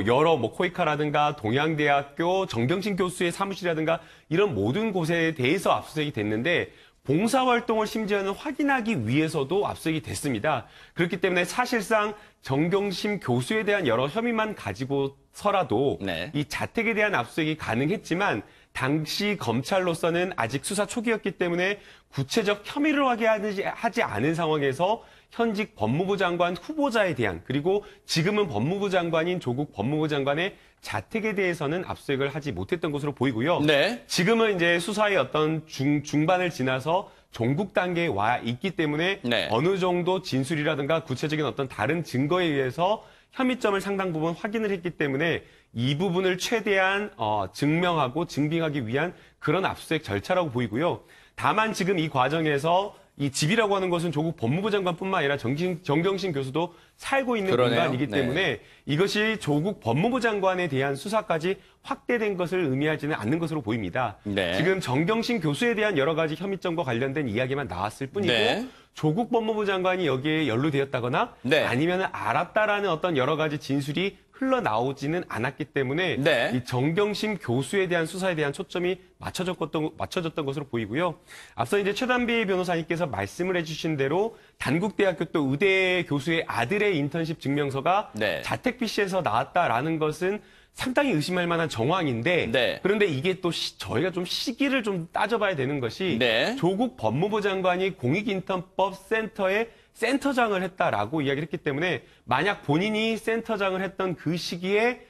여러 코이카라든가 동양대학교 정경심 교수의 사무실이라든가 이런 모든 곳에 대해서 압수수색이 됐는데 봉사활동을 심지어는 확인하기 위해서도 압수수색이 됐습니다. 그렇기 때문에 사실상 정경심 교수에 대한 여러 혐의만 가지고서라도 네. 이 자택에 대한 압수수색이 가능했지만 당시 검찰로서는 아직 수사 초기였기 때문에 구체적 혐의를 확인하지 않은 상황에서 현직 법무부 장관 후보자에 대한 그리고 지금은 법무부 장관인 조국 법무부 장관의 자택에 대해서는 압수수색을 하지 못했던 것으로 보이고요. 네. 지금은 이제 수사의 어떤 중반을 지나서 종국 단계에 와 있기 때문에 네. 어느 정도 진술이라든가 구체적인 어떤 다른 증거에 의해서 혐의점을 상당 부분 확인을 했기 때문에 이 부분을 최대한 증명하고 증빙하기 위한 그런 압수수색 절차라고 보이고요. 다만 지금 이 과정에서 이 집이라고 하는 것은 조국 법무부 장관뿐만 아니라 정경심 교수도 살고 있는 그러네요. 공간이기 때문에 이것이 조국 법무부 장관에 대한 수사까지 확대된 것을 의미하지는 않는 것으로 보입니다. 네. 지금 정경심 교수에 대한 여러 가지 혐의점과 관련된 이야기만 나왔을 뿐이고 네. 조국 법무부 장관이 여기에 연루되었다거나 네. 아니면 알았다라는 어떤 여러 가지 진술이 흘러나오지는 않았기 때문에 네. 이 정경심 교수에 대한 수사에 대한 초점이 맞춰졌던 것으로 보이고요. 앞서 이제 최단비 변호사님께서 말씀을 해주신 대로 단국대학교 또 의대 교수의 아들의 인턴십 증명서가 네. 자택 PC에서 나왔다라는 것은 상당히 의심할 만한 정황인데 네. 그런데 이게 또 저희가 좀 시기를 좀 따져봐야 되는 것이 네. 조국 법무부 장관이 공익인턴법 센터에 센터장을 했다라고 이야기를 했기 때문에 만약 본인이 센터장을 했던 그 시기에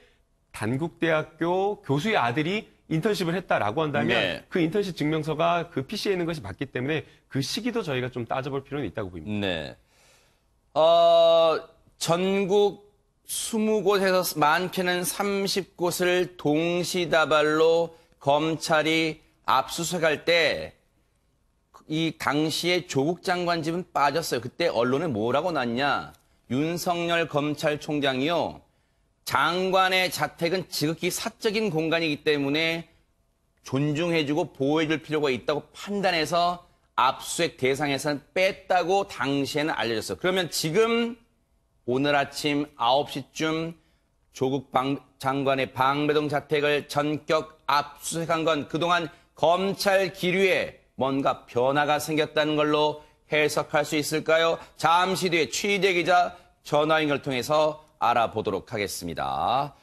단국대학교 교수의 아들이 인턴십을 했다라고 한다면 네. 그 인턴십 증명서가 그 PC에 있는 것이 맞기 때문에 그 시기도 저희가 좀 따져볼 필요는 있다고 보입니다. 네. 전국 20곳에서 많게는 30곳을 동시다발로 검찰이 압수수색할 때 이 당시에 조국 장관 집은 빠졌어요. 그때 언론에 뭐라고 났냐. 윤석열 검찰총장이요. 장관의 자택은 지극히 사적인 공간이기 때문에 존중해주고 보호해줄 필요가 있다고 판단해서 압수수색 대상에서는 뺐다고 당시에는 알려졌어요. 그러면 지금 오늘 아침 9시쯤 조국 장관의 방배동 자택을 전격 압수수색한 건 그동안 검찰 기류에 뭔가 변화가 생겼다는 걸로 해석할 수 있을까요? 잠시 뒤에 취재 기자 전화 연결 통해서 알아보도록 하겠습니다.